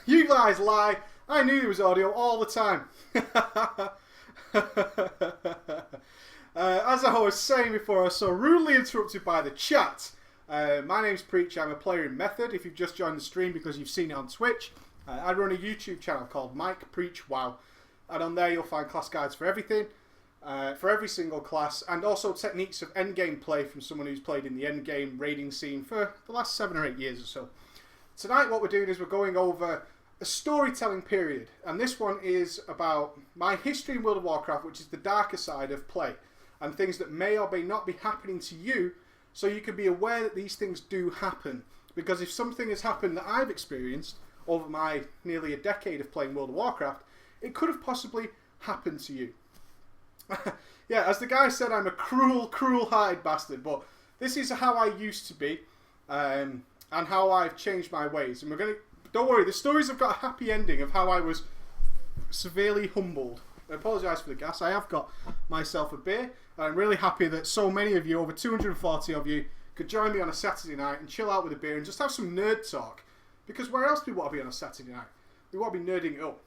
You guys lie. I knew there was audio all the time. As I was saying before, I was so rudely interrupted by the chat. My name's Preach. I'm a player in Method. If you've just joined the stream because you've seen it on Twitch, I run a YouTube channel called Mike Preach Wow. And on there you'll find class guides for everything, for every single class, and also techniques of endgame play from someone who's played in the endgame raiding scene for the last 7 or 8 years or so. Tonight what we're doing is we're going over a storytelling period, and this one is about my history in World of Warcraft, which is the darker side of play, and things that may or may not be happening to you, so you can be aware that these things do happen. Because if something has happened that I've experienced over my nearly a decade of playing World of Warcraft, it could have possibly happened to you. Yeah, as the guy said, I'm a cruel, cruel-hearted bastard, but this is how I used to be, and how I've changed my ways. And we're going to... Don't worry, the stories have got a happy ending of how I was severely humbled. I apologise for the gas. I have got myself a beer, and I'm really happy that so many of you, over 240 of you, could join me on a Saturday night and chill out with a beer and just have some nerd talk. Because where else do we want to be on a Saturday night? We want to be nerding it up.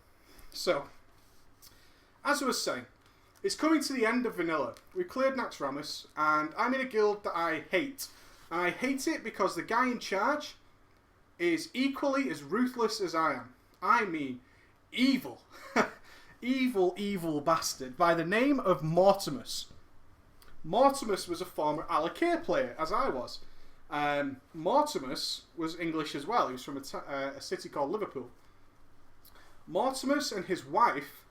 So, as I was saying, it's coming to the end of Vanilla. We've cleared Naxxramas, and I'm in a guild that I hate. And I hate it because the guy in charge is equally as ruthless as I am. I mean, evil. Evil, evil bastard by the name of Mortimus. Mortimus was a former Alakir player, as I was. Mortimus was English as well. He was from a city called Liverpool. Mortimus and his wife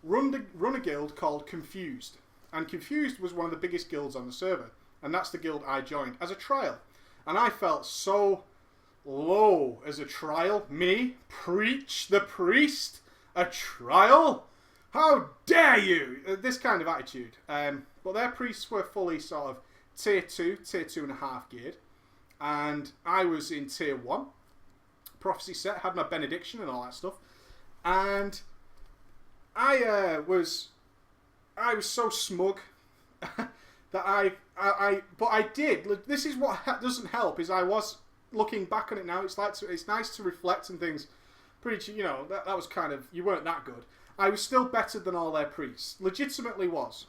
run a guild called Confused. And Confused was one of the biggest guilds on the server. And that's the guild I joined as a trial. And I felt so low as a trial. Me, Preach the Priest, a trial? How dare you? This kind of attitude. But their priests were fully sort of tier 2, tier 2.5 geared. And I was in tier 1. Prophecy set, had my benediction and all that stuff. And I was so smug that but I did. This is what doesn't help, is I was looking back on it now. It's nice to reflect and things. Preach, you know, that was kind of, you weren't that good. I was still better than all their priests. Legitimately was.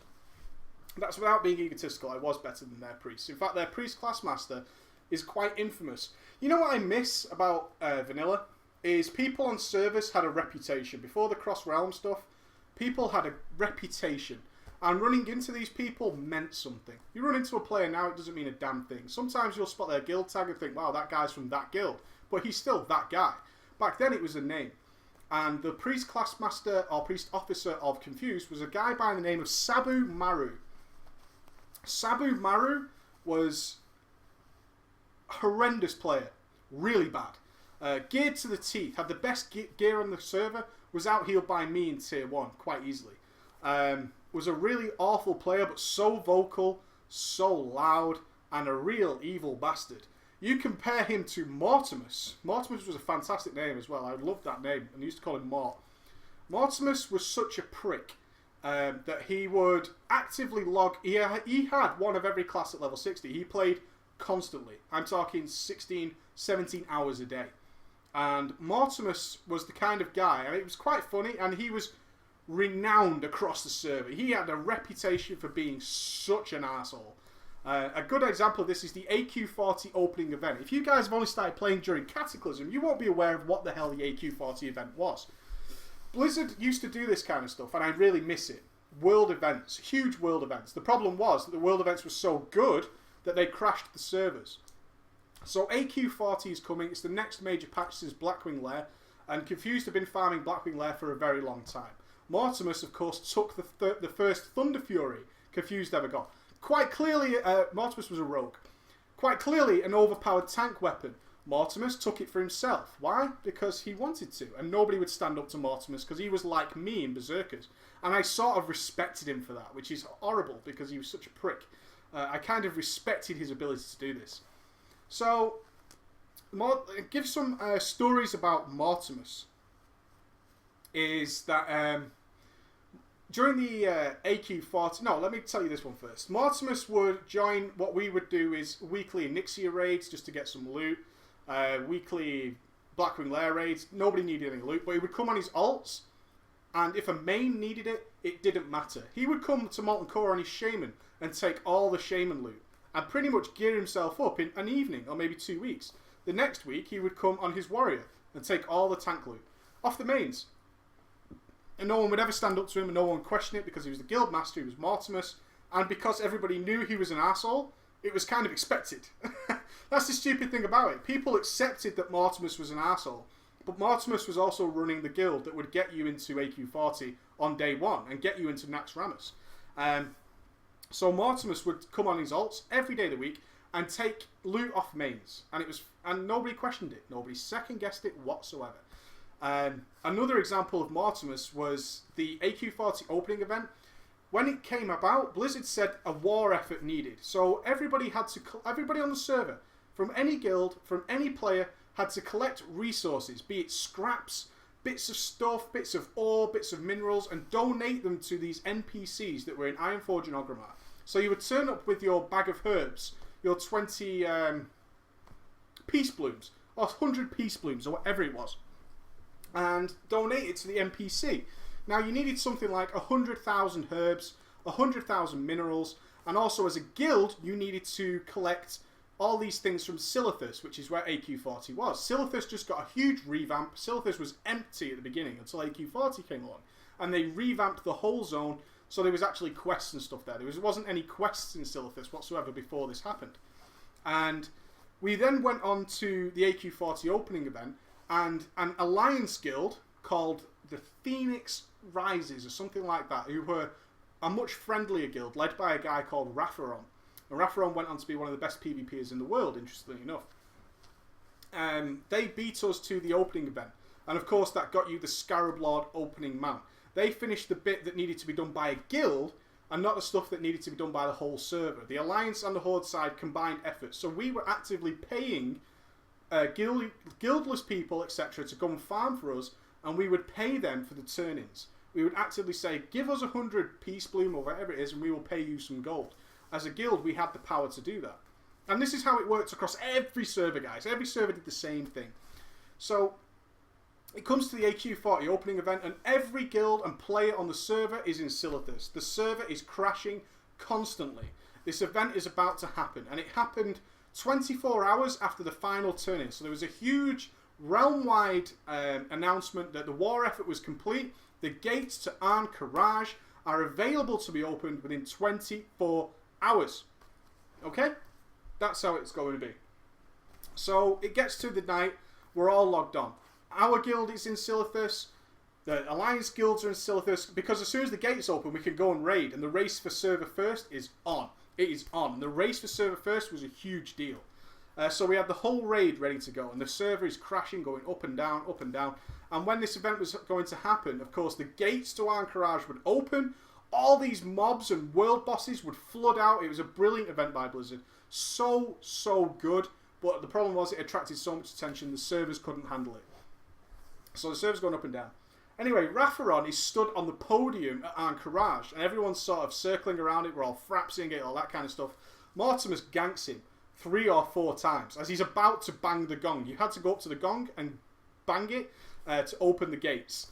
That's without being egotistical. I was better than their priests. In fact, their priest class master is quite infamous. You know what I miss about Vanilla? Is people on servers had a reputation. Before the cross realm stuff, people had a reputation. And running into these people meant something. You run into a player now, it doesn't mean a damn thing. Sometimes you'll spot their guild tag and think, wow, that guy's from that guild. But he's still that guy. Back then it was a name. And the priest class master or priest officer of Confused was a guy by the name of Sabu Maru. Sabu Maru was a horrendous player. Really bad. Geared to the teeth. Had the best gear on the server. Was out-healed by me in tier 1 quite easily. Was a really awful player, but so vocal, so loud, and a real evil bastard. You compare him to Mortimus. Mortimus was a fantastic name as well. I loved that name, and I used to call him Mort. Mortimus was such a prick that he would actively log... He had one of every class at level 60. He played constantly. I'm talking 16, 17 hours a day. And Mortimus was the kind of guy, and it was quite funny, and he was renowned across the server. He had a reputation for being such an arsehole. A good example of this is the AQ40 opening event. If you guys have only started playing during Cataclysm, you won't be aware of what the hell the AQ40 event was. Blizzard used to do this kind of stuff, and I really miss it. World events, huge world events. The problem was that the world events were so good that they crashed the servers. So AQ40 is coming. It's the next major patch since Blackwing Lair, and Confused have been farming Blackwing Lair for a very long time. Mortimus, of course, took the first Thunder Fury Confused ever got. Quite clearly, Mortimus was a rogue. Quite clearly, an overpowered tank weapon. Mortimus took it for himself. Why? Because he wanted to. And nobody would stand up to Mortimus because he was like me in Berserkers. And I sort of respected him for that, which is horrible because he was such a prick. I kind of respected his ability to do this. So, give some stories about Mortimus. Is that... during the AQ40... No, let me tell you this one first. Mortimus would join... What we would do is weekly Nixia raids just to get some loot. Weekly Blackwing Lair raids, nobody needed any loot, but he would come on his alts, and if a main needed it, it didn't matter. He would come to Molten Core on his Shaman and take all the Shaman loot, and pretty much gear himself up in an evening, or maybe 2 weeks. The next week, he would come on his Warrior and take all the tank loot off the mains. And no one would ever stand up to him, and no one would question it, because he was the guild master, he was Mortimus, and because everybody knew he was an arsehole, it was kind of expected. That's the stupid thing about it. People accepted that Mortimus was an arsehole, but Mortimus was also running the guild that would get you into AQ40 on day one, and get you into Naxxramas. So Mortimus would come on his alts every day of the week, and take loot off mains, and nobody questioned it. Nobody second guessed it whatsoever. Another example of Mortimus was the AQ40 opening event. When it came about, Blizzard said a war effort needed. So everybody on the server, from any guild, from any player, had to collect resources, be it scraps, bits of stuff, bits of ore, bits of minerals, and donate them to these NPCs that were in Ironforge and Orgrimmar. So you would turn up with your bag of herbs, your 20 peace blooms, or 100 peace blooms, or whatever it was, and donate it to the NPC. Now you needed something like 100,000 herbs, 100,000 minerals, and also as a guild you needed to collect all these things from Silithus, which is where AQ40 was. Silithus just got a huge revamp. Silithus was empty at the beginning until AQ40 came along, and they revamped the whole zone. So there was actually quests and stuff there. There wasn't any quests in Silithus whatsoever before this happened. And we then went on to the AQ40 opening event, and an alliance guild called the Phoenix Rises, or something like that, who were a much friendlier guild, led by a guy called Ratharon. And Ratharon went on to be one of the best PvPers in the world, interestingly enough. They beat us to the opening event. And of course that got you the Scarab Lord opening mount. They finished the bit that needed to be done by a guild, and not the stuff that needed to be done by the whole server. The Alliance and the Horde side combined efforts. So we were actively paying guildless people, etc., to come farm for us, and we would pay them for the turn-ins. We would actively say, give us 100 Peace Bloom or whatever it is, and we will pay you some gold. As a guild, we had the power to do that. And this is how it works across every server, guys. Every server did the same thing. So it comes to the AQ40 opening event, and every guild and player on the server is in Silithus. The server is crashing constantly. This event is about to happen, and it happened 24 hours after the final turn-in. So there was a huge realm-wide announcement that the war effort was complete. The gates to Ahn'Qiraj are available to be opened within 24 hours. Okay? That's how it's going to be. So it gets to the night. We're all logged on. Our guild is in Silithus. The Alliance guilds are in Silithus. Because as soon as the gates open, we can go and raid. And the race for server first is on. It is on. And the race for server first was a huge deal. So we had the whole raid ready to go. And the server is crashing, going up and down, up and down. And when this event was going to happen, of course, the gates to Ahn'Qiraj would open. All these mobs and world bosses would flood out. It was a brilliant event by Blizzard. So good. But the problem was it attracted so much attention, the servers couldn't handle it. So the server's going up and down. Anyway, Ratharon is stood on the podium at Ahn'Qiraj, and everyone's sort of circling around it. We're all frapsing it, all that kind of stuff. Mortimus ganks him 3 or 4 times as he's about to bang the gong. You had to go up to the gong and bang it to open the gates.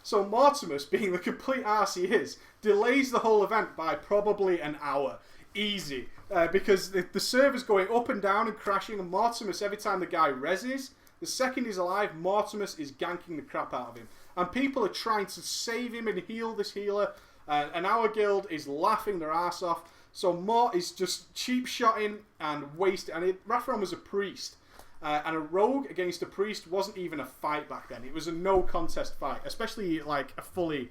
So Mortimus, being the complete arse he is, delays the whole event by probably an hour. Easy. Because the server's going up and down and crashing, and Mortimus, every time the guy reses, the second he's alive, Mortimus is ganking the crap out of him. And people are trying to save him and heal this healer, and our guild is laughing their ass off. So Mort is just cheap-shotting and wasting. And Ratharon was a priest. And a rogue against a priest wasn't even a fight back then. It was a no-contest fight. Especially like a fully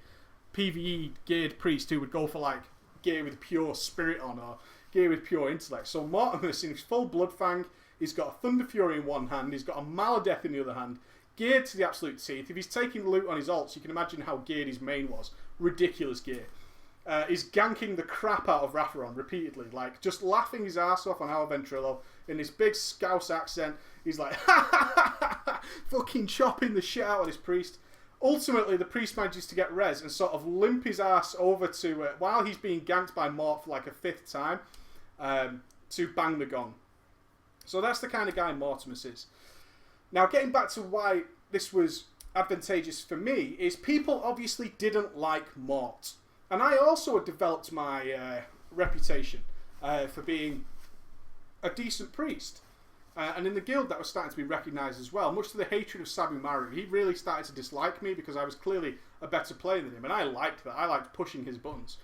PvE-geared priest who would go for like gear with pure spirit on, or gear with pure intellect. So Mortimus, in his full Bloodfang, he's got a Thunder Fury in one hand, he's got a Maladeth in the other hand, geared to the absolute teeth. If he's taking loot on his ults, you can imagine how geared his main was. Ridiculous gear. He's ganking the crap out of Ratharon repeatedly, like just laughing his ass off on our Ventrilo in this big Scouse accent. He's like, ha ha ha ha, fucking chopping the shit out of this priest. Ultimately, the priest manages to get res and sort of limp his ass over to, while he's being ganked by Mort for like a 5th time, to bang the gong. So that's the kind of guy Mortimus is. Now, getting back to why this was advantageous for me, is people obviously didn't like Mort. And I also had developed my reputation for being a decent priest. And in the guild, that was starting to be recognised as well. Much to the hatred of Sabu Maru, he really started to dislike me because I was clearly a better player than him. And I liked that. I liked pushing his buttons.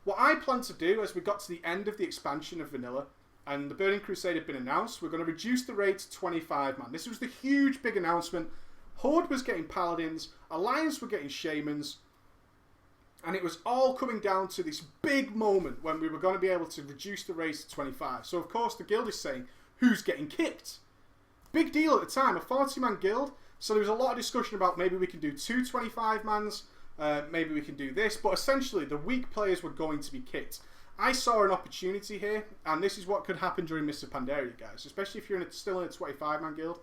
What I planned to do as we got to the end of the expansion of Vanilla, and the Burning Crusade had been announced, we're going to reduce the raid to 25 man. This was the huge, big announcement. Horde was getting Paladins, Alliance were getting Shamans, and it was all coming down to this big moment when we were going to be able to reduce the raids to 25. So, of course, the guild is saying, who's getting kicked? Big deal at the time, a 40-man guild, so there was a lot of discussion about maybe we can do two 25-mans, maybe we can do this, but essentially the weak players were going to be kicked. I saw an opportunity here, and this is what could happen during Mr. Pandaria, guys, especially if you're still in a 25-man guild,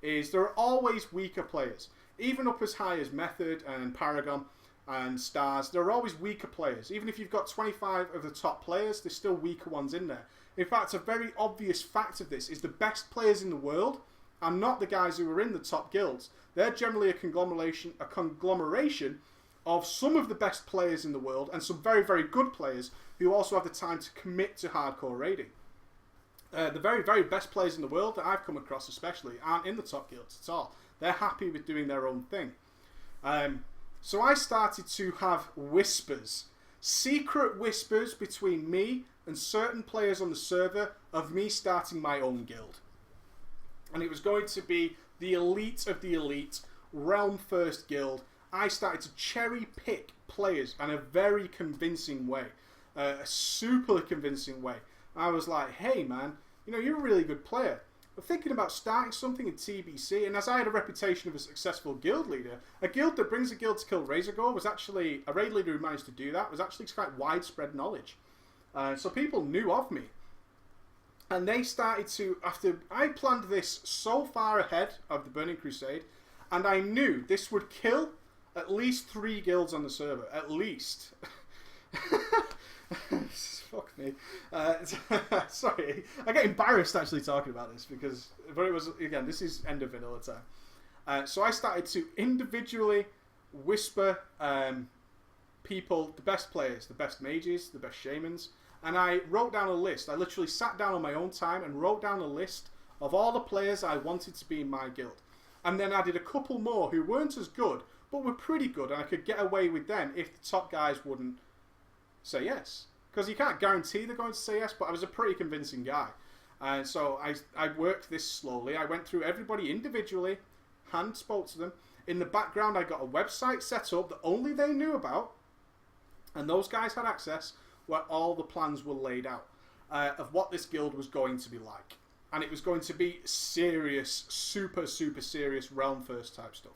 is there are always weaker players. Even up as high as Method and Paragon and Stars, there are always weaker players. Even if you've got 25 of the top players, there's still weaker ones in there. In fact, a very obvious fact of this is the best players in the world are not the guys who are in the top guilds. They're generally a conglomeration of some of the best players in the world and some very, very good players who also have the time to commit to hardcore raiding. The very, very best players in the world that I've come across especially aren't in the top guilds at all. They're happy with doing their own thing. So I started to have whispers, secret whispers between me and certain players on the server of me starting my own guild. And it was going to be the elite of the elite, realm first guild. I started to cherry pick players in a very convincing way, a super convincing way. I was like, hey man, you know, you're a really good player. I'm thinking about starting something in TBC, and as I had a reputation of a successful guild leader, a guild that brings a guild to kill Razorgore was actually, a raid leader who managed to do that was actually quite widespread knowledge. So people knew of me. And they started to, after I planned this so far ahead of the Burning Crusade, and I knew this would kill at least 3 guilds on the server, at least. Fuck me. Sorry, I get embarrassed actually talking about this because, but it was, again, this is end of vanilla time. So I started to individually whisper people, the best players, the best mages, the best shamans, and I wrote down a list. I literally sat down on my own time and wrote down a list of all the players I wanted to be in my guild. And then added a couple more who weren't as good, but were pretty good, and I could get away with them if the top guys wouldn't say yes. Because you can't guarantee they're going to say yes, but I was a pretty convincing guy. And so I worked this slowly. I went through everybody individually, hand spoke to them. In the background, I got a website set up that only they knew about, and those guys had access, where all the plans were laid out of what this guild was going to be like. And it was going to be serious, super, super serious realm first type stuff.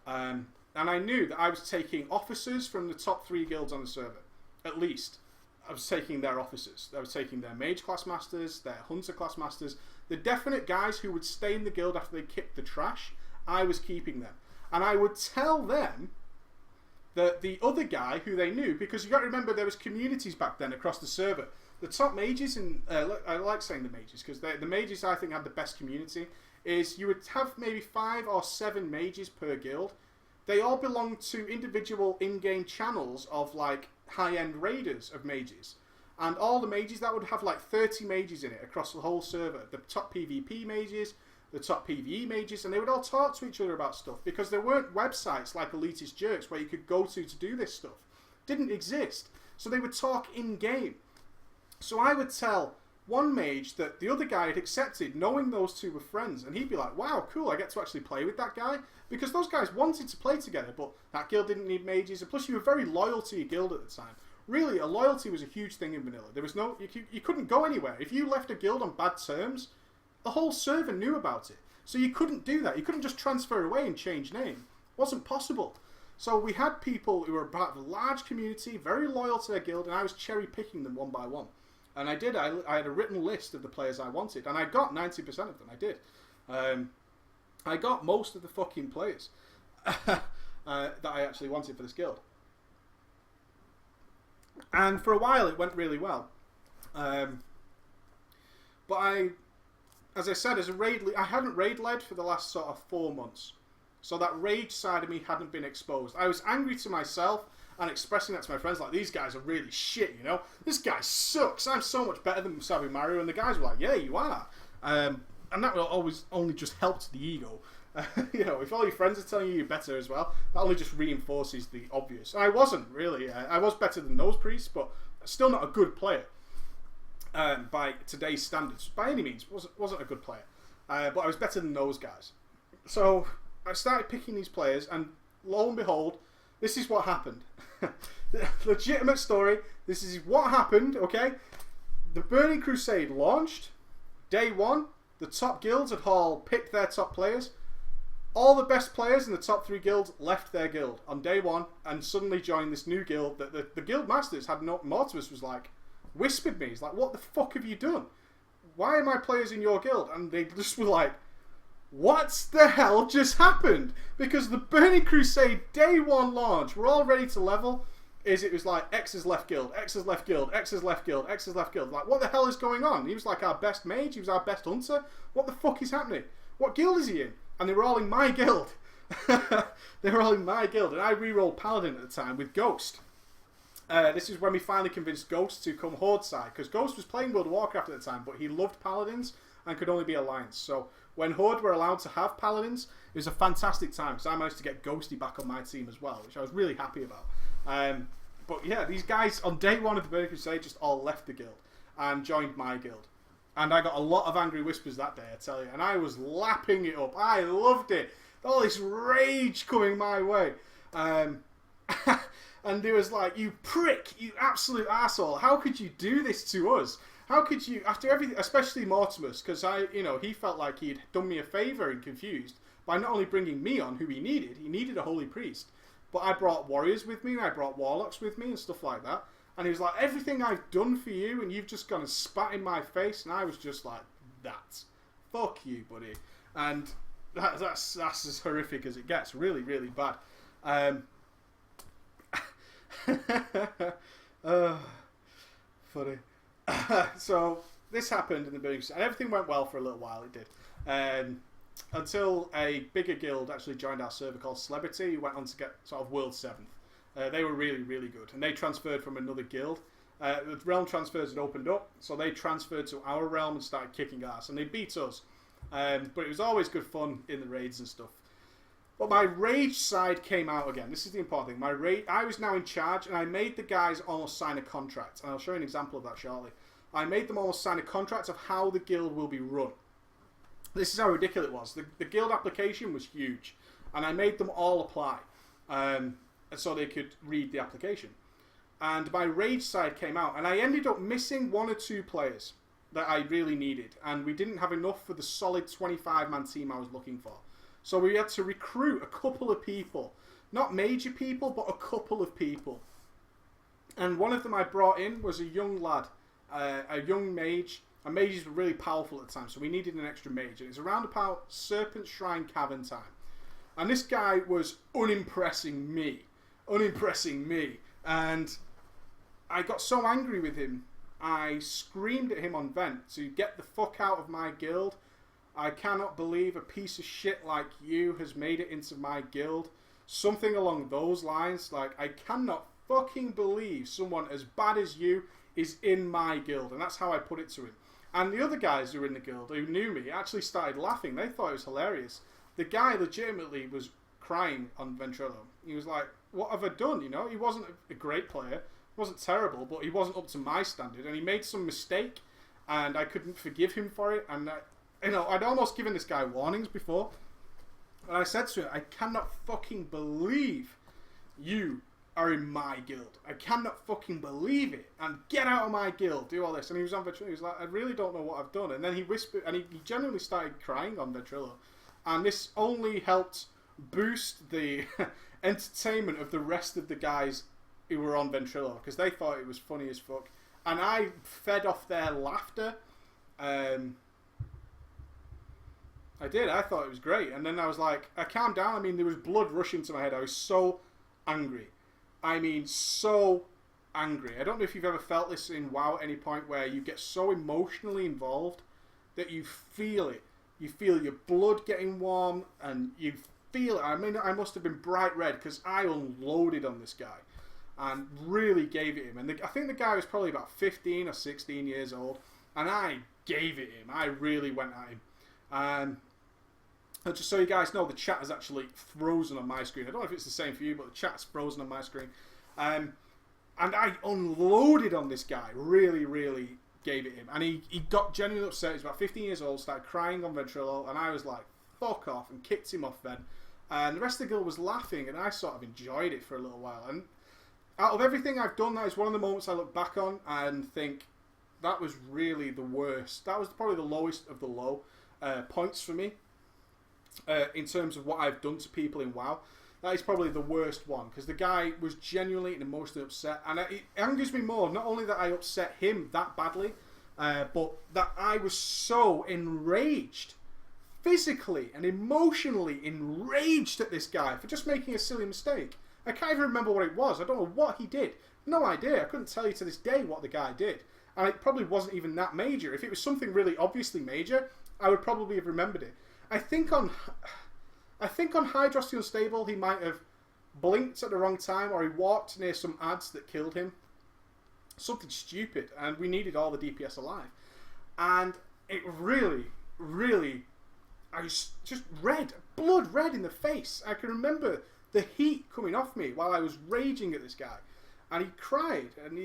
And I knew that I was taking officers from the top 3 guilds on the server, at least. I was taking their officers. I was taking their mage class masters, their hunter class masters, the definite guys who would stay in the guild after they kicked the trash. I was keeping them. And I would tell them that the other guy who they knew, because you got to remember there was communities back then across the server. The top mages, and I like saying the mages, because the mages I think had the best community, is you would have maybe 5 or 7 mages per guild. They all belonged to individual in-game channels of like high-end raiders of mages. And all the mages, that would have like 30 mages in it across the whole server. The top PvP mages, the top PvE mages, and they would all talk to each other about stuff because there weren't websites like Elitist Jerks where you could go to do this stuff. Didn't exist. So they would talk in-game. So I would tell one mage that the other guy had accepted, knowing those two were friends, and he'd be like, wow, cool, I get to actually play with that guy, because those guys wanted to play together, but that guild didn't need mages, and plus you were very loyal to your guild at the time. Really, a loyalty was a huge thing in vanilla. There was no, you couldn't go anywhere. If you left a guild on bad terms, the whole server knew about it. So you couldn't do that. You couldn't just transfer away and change name. It wasn't possible. So we had people who were part of a large community, very loyal to their guild, and I was cherry picking them one by one. And I did. I had a written list of the players I wanted, and I got 90% of them. I did. I got most of the fucking players that I actually wanted for this guild. And for a while, it went really well. But as I said, as a raid, I hadn't raid led for the last sort of 4 months. So that rage side of me hadn't been exposed. I was angry to myself and expressing that to my friends, like, these guys are really shit, you know? This guy sucks. I'm so much better than Musabi Mario. And the guys were like, yeah, you are. And that will always only just help the ego. You know, if all your friends are telling you you're better as well, that only just reinforces the obvious. And I wasn't, really. I was better than those priests, but still not a good player by today's standards. By any means, wasn't a good player. But I was better than those guys. So I started picking these players, and lo and behold, this is what happened. Legitimate story. This is what happened, okay? The Burning Crusade launched. Day 1, the top guilds had all picked their top players. All the best players in the top 3 guilds left their guild on day 1 and suddenly joined this new guild that the guild masters had no... Mortimus was like, whispered me. He's like, what the fuck have you done? Why are my players in your guild? And they just were like, what the hell just happened? Because the Burning Crusade day 1 launch, we're all ready to level. It was like, X has left guild, X has left guild, X has left guild, X has left guild. Like, what the hell is going on? He was like our best mage, he was our best hunter. What the fuck is happening? What guild is he in? And they were all in my guild. They were all in my guild. And I re-rolled Paladin at the time with Ghost. This is when we finally convinced Ghost to come Horde side. Because Ghost was playing World of Warcraft at the time, but he loved Paladins and could only be Alliance. So when Horde were allowed to have Paladins, it was a fantastic time. Because I managed to get Ghosty back on my team as well, which I was really happy about. But yeah, these guys on day 1 of the Burning Crusade just all left the guild and joined my guild. And I got a lot of angry whispers that day, I tell you. And I was lapping it up. I loved it. All this rage coming my way. And it was like, you prick, you absolute asshole. How could you do this to us? How could you, after everything, especially Mortimus, because he felt like he'd done me a favour and Confused by not only bringing me on, who he needed a holy priest, but I brought warriors with me, and I brought warlocks with me and stuff like that. And he was like, everything I've done for you, and you've just gone and spat in my face. And I was just like, fuck you, buddy. And that's as horrific as it gets. Really, really bad. Funny. So this happened in the Burning Crusade, and everything went well for a little while. It did. Until a bigger guild actually joined our server called Celebrity, who went on to get sort of World 7th. They were really, really good. And they transferred from another guild. The realm transfers had opened up, so they transferred to our realm and started kicking ass. And they beat us. But it was always good fun in the raids and stuff. But my rage side came out again. This is the important thing. I was now in charge, and I made the guys almost sign a contract. And I'll show you an example of that shortly. I made them almost sign a contract of how the guild will be run. This is how ridiculous it was. The guild application was huge. And I made them all apply. So they could read the application. And my rage side came out, and I ended up missing 1 or 2 players that I really needed, and we didn't have enough for the solid 25-man team I was looking for. So we had to recruit a couple of people, not major people, but a couple of people. And one of them I brought in was a young lad, a young mage. And mages were really powerful at the time, so we needed an extra mage. And it's around about Serpent Shrine Cavern time. And this guy was unimpressing me. And I got so angry with him, I screamed at him on Vent to get the fuck out of my guild. I cannot believe a piece of shit like you has made it into my guild. Something along those lines. Like, I cannot fucking believe someone as bad as you is in my guild. And that's how I put it to him. And the other guys who were in the guild, who knew me, actually started laughing. They thought it was hilarious. The guy legitimately was crying on Ventrilo. He was like, what have I done? You know, he wasn't a great player. He wasn't terrible, but he wasn't up to my standard. And he made some mistake, and I couldn't forgive him for it. And, I'd almost given this guy warnings before. And I said to him, I cannot fucking believe you are in my guild. I cannot fucking believe it. And get out of my guild. Do all this. And he was on Ventrilo. He was like, I really don't know what I've done. And then he whispered, and he genuinely started crying on Ventrilo. And this only helped boost the entertainment of the rest of the guys who were on Ventrilo, because they thought it was funny as fuck. And I fed off their laughter. I did. I thought it was great. And then I was like, I calmed down. I mean, there was blood rushing to my head. I was so angry. I mean, so angry. I don't know if you've ever felt this in WoW at any point where you get so emotionally involved that you feel it. You feel your blood getting warm, and you feel it. I mean, I must have been bright red because I unloaded on this guy and really gave it him. And I think the guy was probably about 15 or 16 years old, and I gave it him. I really went at him. And just so you guys know, the chat is actually frozen on my screen. I don't know if it's the same for you, but the chat's frozen on my screen. And I unloaded on this guy. Really, really gave it him. And he got genuinely upset. He was about 15 years old, started crying on Ventrilo, and I was like, fuck off, and kicked him off then. And the rest of the guild was laughing, and I sort of enjoyed it for a little while. And out of everything I've done, that is one of the moments I look back on and think, that was really the worst. That was probably the lowest of the low points for me in terms of what I've done to people in WoW. That is probably the worst one, because the guy was genuinely and emotionally upset, and it angers me more, not only that I upset him that badly, but that I was so enraged, physically and emotionally enraged at this guy for just making a silly mistake. I can't even remember what it was. I don't know what he did. No idea. I couldn't tell you to this day what the guy did. And it probably wasn't even that major. If it was something really obviously major, I would probably have remembered it. I think on Hydros the Unstable, he might have blinked at the wrong time, or he walked near some ads that killed him. Something stupid, and we needed all the DPS alive. And it really, really, I was just red, blood red in the face. I can remember the heat coming off me while I was raging at this guy. And he cried, and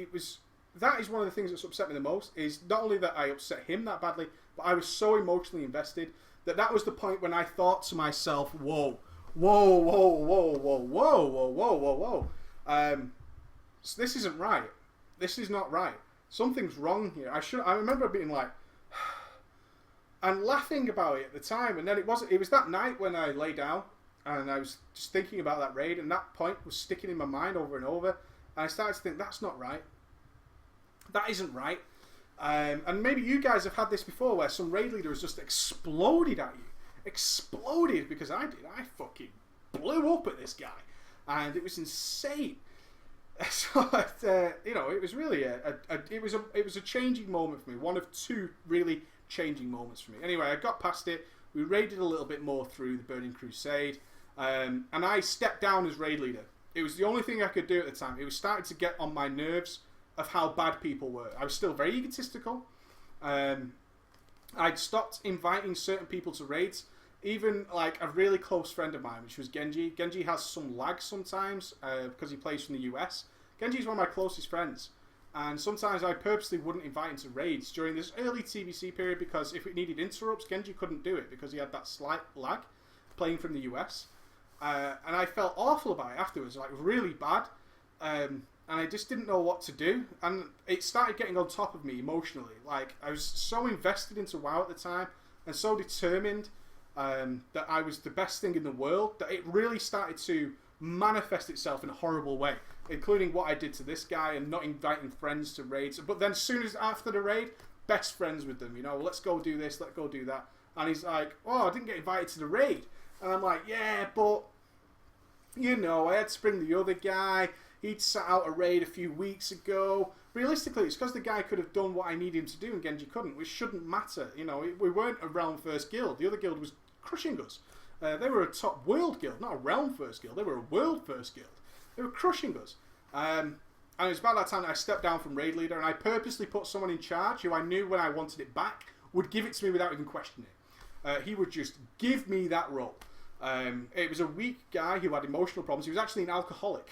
that is one of the things that's upset me the most, is not only that I upset him that badly, but I was so emotionally invested that was the point when I thought to myself, whoa, whoa, whoa, whoa, whoa, whoa, whoa, whoa, whoa, whoa. So this isn't right. This is not right. Something's wrong here. I remember being like, and laughing about it at the time, and then it was that night when I lay down, and I was just thinking about that raid, and that point was sticking in my mind over and over, and I started to think, that's not right. That isn't right. And maybe you guys have had this before, where some raid leader has just exploded at you. Exploded, because I did. I fucking blew up at this guy. And it was insane. So, it was really it was a changing moment for me. One of two really changing moments for me. Anyway, I got past it. We raided a little bit more through the Burning Crusade. And I stepped down as raid leader. It was the only thing I could do at the time. It was starting to get on my nerves of how bad people were. I was still very egotistical. I'd stopped inviting certain people to raids. Even like a really close friend of mine, which was Genji. Genji has some lag sometimes because he plays from the US. Genji's one of my closest friends. And sometimes I purposely wouldn't invite him to raids during this early TBC period, because if it needed interrupts, Genji couldn't do it because he had that slight lag playing from the US. And I felt awful about it afterwards, like really bad. And I just didn't know what to do. And it started getting on top of me emotionally. Like, I was so invested into WoW at the time and so determined that I was the best thing in the world, that it really started to manifest itself in a horrible way, including what I did to this guy and not inviting friends to raids. But then as soon as after the raid, best friends with them, let's go do this, let's go do that. And he's like, oh, I didn't get invited to the raid. And I'm like, yeah, but, I had to bring the other guy. He'd sat out a raid a few weeks ago. Realistically, it's because the guy could have done what I needed him to do and Genji couldn't, which shouldn't matter. We weren't a realm first guild. The other guild was crushing us. They were a top world guild, not a realm first guild. They were a world first guild. They were crushing us. And it was about that time that I stepped down from raid leader, and I purposely put someone in charge who I knew when I wanted it back would give it to me without even questioning it. He would just give me that role. It was a weak guy who had emotional problems. He was actually an alcoholic.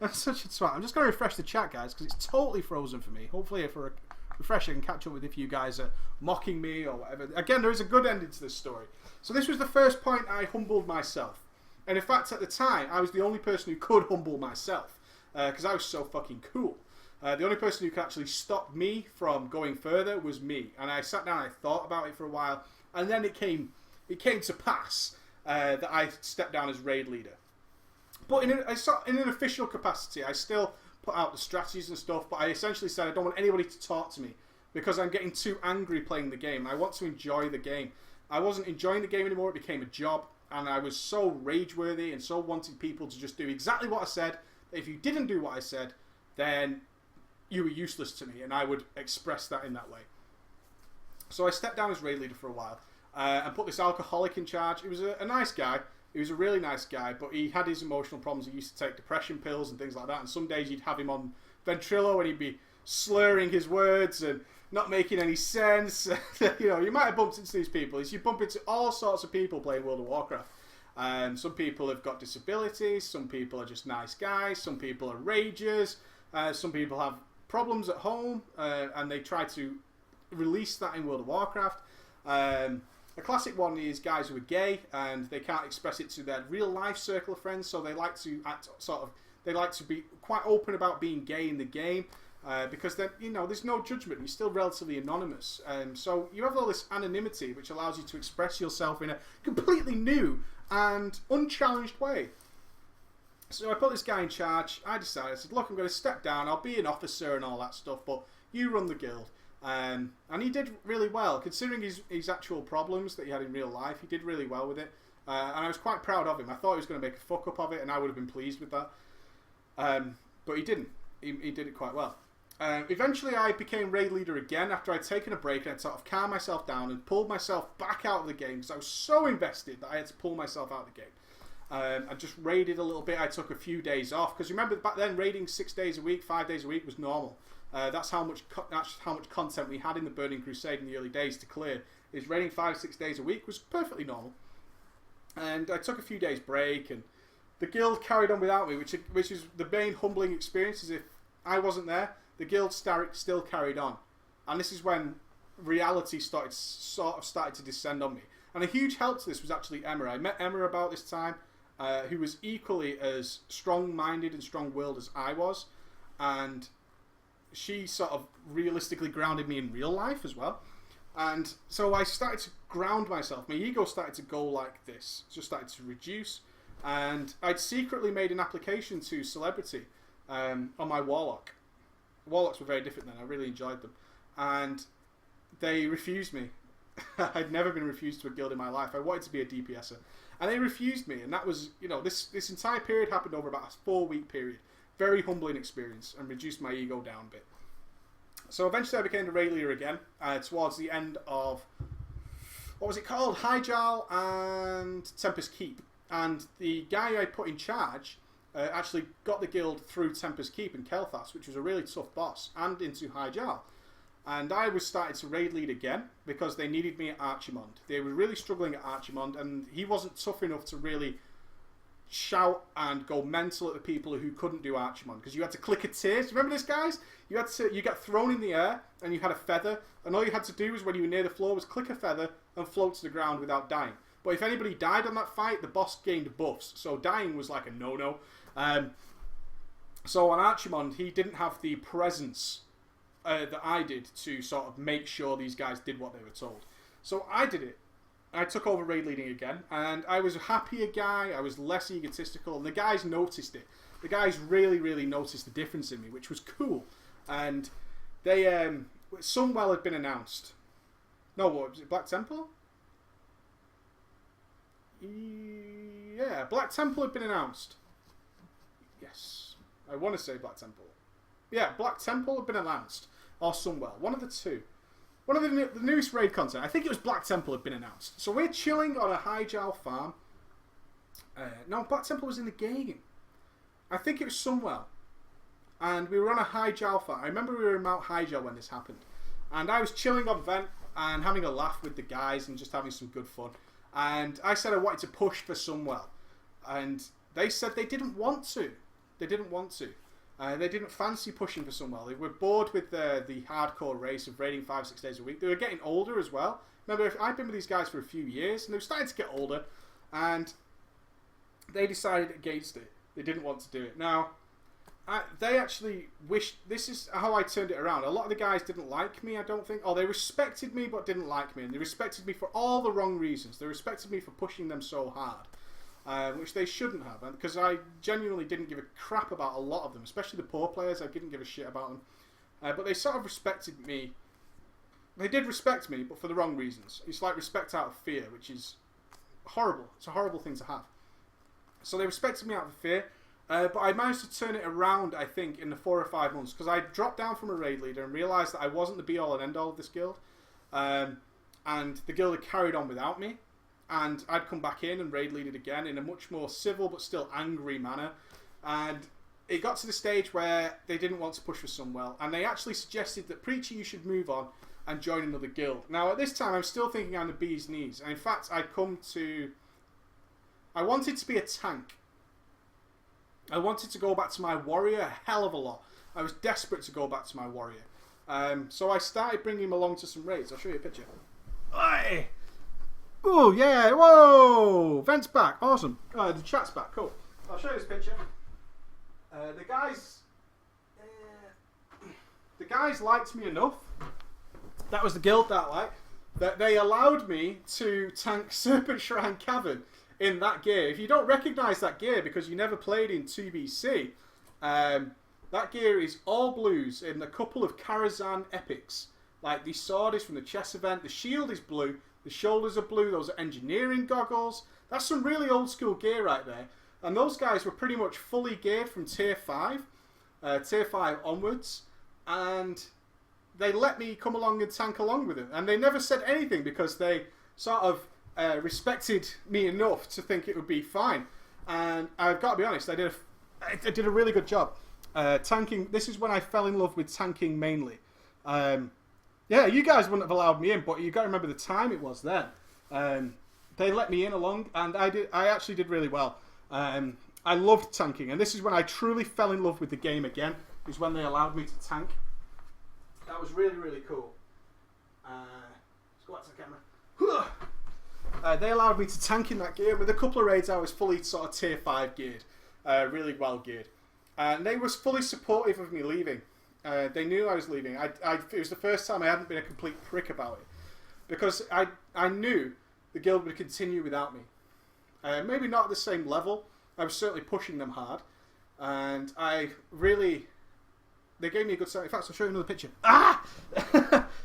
That's such a twat. I'm just going to refresh the chat, guys, because it's totally frozen for me. Hopefully, if I refresh, I can catch up with if you guys are mocking me or whatever. Again, there is a good ending to this story. So this was the first point I humbled myself. And in fact, at the time, I was the only person who could humble myself, because I was so fucking cool. The only person who could actually stop me from going further was me. And I sat down, I thought about it for a while, and then it came to pass that I stepped down as raid leader. But in an official capacity, I still put out the strategies and stuff, but I essentially said I don't want anybody to talk to me because I'm getting too angry playing the game. I want to enjoy the game. I wasn't enjoying the game anymore. It became a job, and I was so rage-worthy and so wanting people to just do exactly what I said, that if you didn't do what I said, then you were useless to me, and I would express that in that way. So I stepped down as raid leader for a while and put this alcoholic in charge. He was a nice guy. He was a really nice guy, but he had his emotional problems. He used to take depression pills and things like that. And some days you'd have him on Ventrilo and he'd be slurring his words and not making any sense. You might have bumped into these people. You bump into all sorts of people playing World of Warcraft. Some people have got disabilities. Some people are just nice guys. Some people are ragers. Some people have problems at home and they try to release that in World of Warcraft. A classic one is guys who are gay and they can't express it to their real life circle of friends, so they like to they like to be quite open about being gay in the game because then there's no judgment. You're still relatively anonymous, so you have all this anonymity which allows you to express yourself in a completely new and unchallenged way. So I put this guy in charge. I said, look, I'm going to step down. I'll be an officer and all that stuff, but you run the guild. And he did really well, considering his actual problems that he had in real life. He did really well with it, and I was quite proud of him. I thought he was going to make a fuck up of it, and I would have been pleased with that. But he didn't. He did it quite well. Eventually, I became raid leader again after I'd taken a break and I'd sort of calmed myself down and pulled myself back out of the game because I was so invested that I had to pull myself out of the game. I just raided a little bit. I took a few days off because remember back then raiding 6 days a week, 5 days a week was normal. That's how much content we had in the Burning Crusade in the early days to clear. Is raiding 5-6 days a week was perfectly normal. And I took a few days break, and the guild carried on without me, which is the main humbling experience. Is if I wasn't there, the guild still carried on, and this is when reality started to descend on me. And a huge help to this was actually Emma. I met Emma about this time, who was equally as strong-minded and strong-willed as I was, and she sort of realistically grounded me in real life as well. And so I started to ground myself. My ego started to go like this. Just started to reduce. And I'd secretly made an application to Celebrity on my Warlock. Warlocks were very different then. I really enjoyed them. And they refused me. I'd never been refused to a guild in my life. I wanted to be a DPSer. And they refused me. And that was, this entire period happened over about a 4-week period. Very humbling experience and reduced my ego down a bit. So eventually I became the raid leader again towards the end of, what was it called? Hyjal and Tempest Keep. And the guy I put in charge actually got the guild through Tempest Keep and Kel'Thas, which was a really tough boss, and into Hyjal. And I was starting to raid lead again because they needed me at Archimond. They were really struggling at Archimond, and he wasn't tough enough to really shout and go mental at the people who couldn't do Archimond, because you had to click a tier. Remember this, guys? You got thrown in the air and you had a feather, and all you had to do was when you were near the floor was click a feather and float to the ground without dying. But if anybody died on that fight, the boss gained buffs, so dying was like a no-no. So on Archimond, he didn't have the presence that I did to sort of make sure these guys did what they were told. So I did it. I took over raid leading again, and I was a happier guy. I was less egotistical, and the guys noticed it. The guys really, really noticed the difference in me, which was cool. And they, Sunwell had been announced. No, what was it? Black Temple? Yeah, Black Temple had been announced. Yes, I want to say Black Temple. Yeah, Black Temple had been announced, or Sunwell, one of the two. One of the newest raid content. I think it was Black Temple had been announced. So we're chilling on a Hyjal farm. No, Black Temple was in the game. I think it was Sunwell. And we were on a Hyjal farm. I remember we were in Mount Hyjal when this happened. And I was chilling on Vent and having a laugh with the guys and just having some good fun. And I said I wanted to push for Sunwell. And they said they didn't want to. They didn't want to. They didn't fancy pushing for Sunwell. They were bored with the hardcore race of raiding 5-6 days a week. They were getting older as well. Remember, I've been with these guys for a few years, and they were starting to get older, and they decided against it. They didn't want to do it. Now, they actually wished... This is how I turned it around. A lot of the guys didn't like me, I don't think. Or they respected me, but didn't like me. And they respected me for all the wrong reasons. They respected me for pushing them so hard. Which they shouldn't have, because I genuinely didn't give a crap about a lot of them, especially the poor players. I didn't give a shit about them, but they sort of respected me. They did respect me, but for the wrong reasons. It's like respect out of fear, which is horrible. It's a horrible thing to have. So they respected me out of fear, but I managed to turn it around, I think, in the 4 or 5 months, because I dropped down from a raid leader and realised that I wasn't the be-all and end-all of this guild. And the guild had carried on without me. And I'd come back in and raid leaded again in a much more civil but still angry manner. And it got to the stage where they didn't want to push for Sunwell. And they actually suggested that, Preacher, you should move on and join another guild. Now, at this time, I'm still thinking I'm the bee's knees. And in fact, I wanted to be a tank. I wanted to go back to my warrior a hell of a lot. I was desperate to go back to my warrior. So I started bringing him along to some raids. I'll show you a picture. Hey! Oh, yeah. Whoa! Vent's back. Awesome. The chat's back. Cool. I'll show you this picture. The guys liked me enough. That was the guild that they allowed me to tank Serpent Shrine Cavern in that gear. If you don't recognise that gear because you never played in 2BC, that gear is all blues in a couple of Karazhan epics. Like the sword is from the chess event, the shield is blue, the shoulders are blue, those are engineering goggles. That's some really old school gear right there. And those guys were pretty much fully geared from tier 5 onwards. And they let me come along and tank along with them. And they never said anything because they sort of respected me enough to think it would be fine. And I've got to be honest, I did a really good job. Tanking, this is when I fell in love with tanking mainly. Yeah, you guys wouldn't have allowed me in, but you got to remember the time it was then. They let me in along, and I actually did really well. I loved tanking, and this is when I truly fell in love with the game again, is when they allowed me to tank. That was really, really cool. Let's go back to the camera. They allowed me to tank in that gear. With a couple of raids, I was fully sort of tier 5 geared, really well geared. And they was fully supportive of me leaving. They knew I was leaving. It was the first time I hadn't been a complete prick about it. Because I knew the guild would continue without me. Maybe not at the same level. I was certainly pushing them hard. And they gave me a good start. In fact, I'll show you another picture. Ah!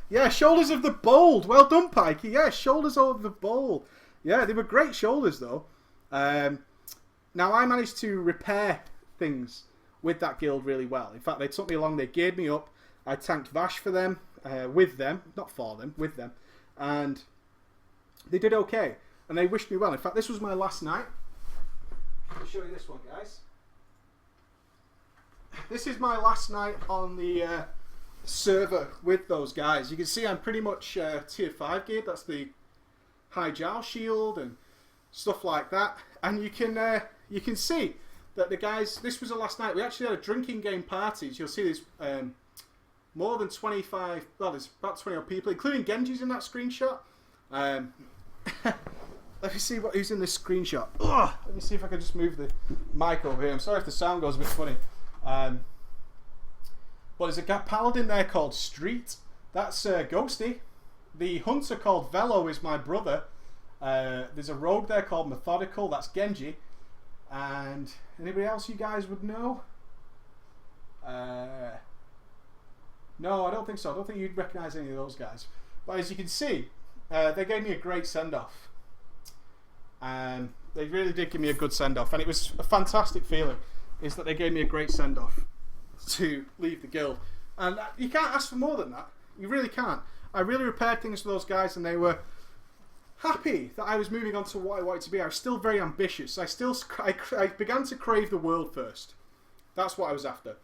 Yeah, Shoulders of the Bold. Well done, Pikey. Yeah, Shoulders of the Bold. Yeah, they were great shoulders, though. Now, I managed to repair things with that guild really well. In fact, they took me along. They geared me up. I tanked Vash for them, with them. Not for them, with them. And they did okay. And they wished me well. In fact, this was my last night. Let me show you this one, guys. This is my last night on the server with those guys. You can see I'm pretty much tier 5 geared. That's the high jowl shield and stuff like that. And you can see that the guys, this was the last night. We actually had a drinking game parties. You'll see there's more than 25, well, there's about 20 odd people, including Genji's in that screenshot. Let me see who's in this screenshot. Ugh, let me see if I can just move the mic over here. I'm sorry if the sound goes a bit funny. But there's a paladin there called Street. That's Ghosty. The hunter called Velo is my brother. There's a rogue there called Methodical. That's Genji. And anybody else you guys would know? No, I don't think so. I don't think you'd recognise any of those guys. But as you can see, they gave me a great send-off. They really did give me a good send-off. And it was a fantastic feeling, is that they gave me a great send-off to leave the guild. And you can't ask for more than that. You really can't. I really repaired things for those guys, and they were happy that I was moving on to what I wanted to be. I was still very ambitious. I began to crave the world first. That's what I was after.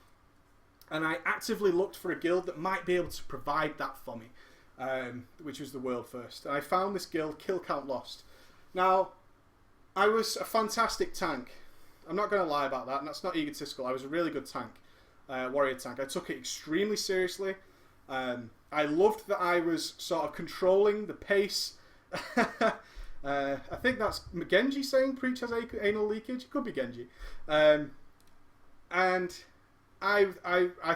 And I actively looked for a guild that might be able to provide that for me, which was the world first. And I found this guild, Kill Count Lost. Now, I was a fantastic tank. I'm not going to lie about that, and that's not egotistical. I was a really good tank, warrior tank. I took it extremely seriously. I loved that I was sort of controlling the pace. I think that's Genji saying Preach has anal leakage. It could be Genji. And I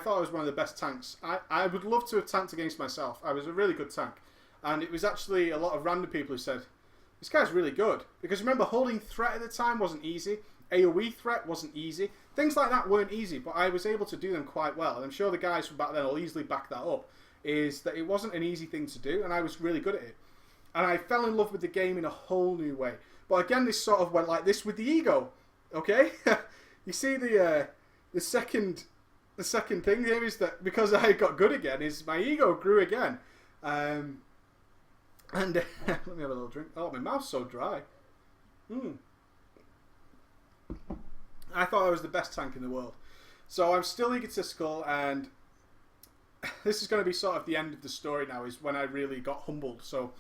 thought I was one of the best tanks. I would love to have tanked against myself. I was a really good tank. And it was actually a lot of random people who said, this guy's really good. Because remember, holding threat at the time wasn't easy. AoE threat wasn't easy. Things like that weren't easy, but I was able to do them quite well. And I'm sure the guys from back then will easily back that up. Is that it wasn't an easy thing to do, and I was really good at it. And I fell in love with the game in a whole new way. But again, this sort of went like this with the ego. Okay? You see the second thing here is that because I got good again, is my ego grew again. And let me have a little drink. Oh, my mouth's so dry. I thought I was the best tank in the world. So I'm still egotistical, and this is going to be sort of the end of the story now, is when I really got humbled. So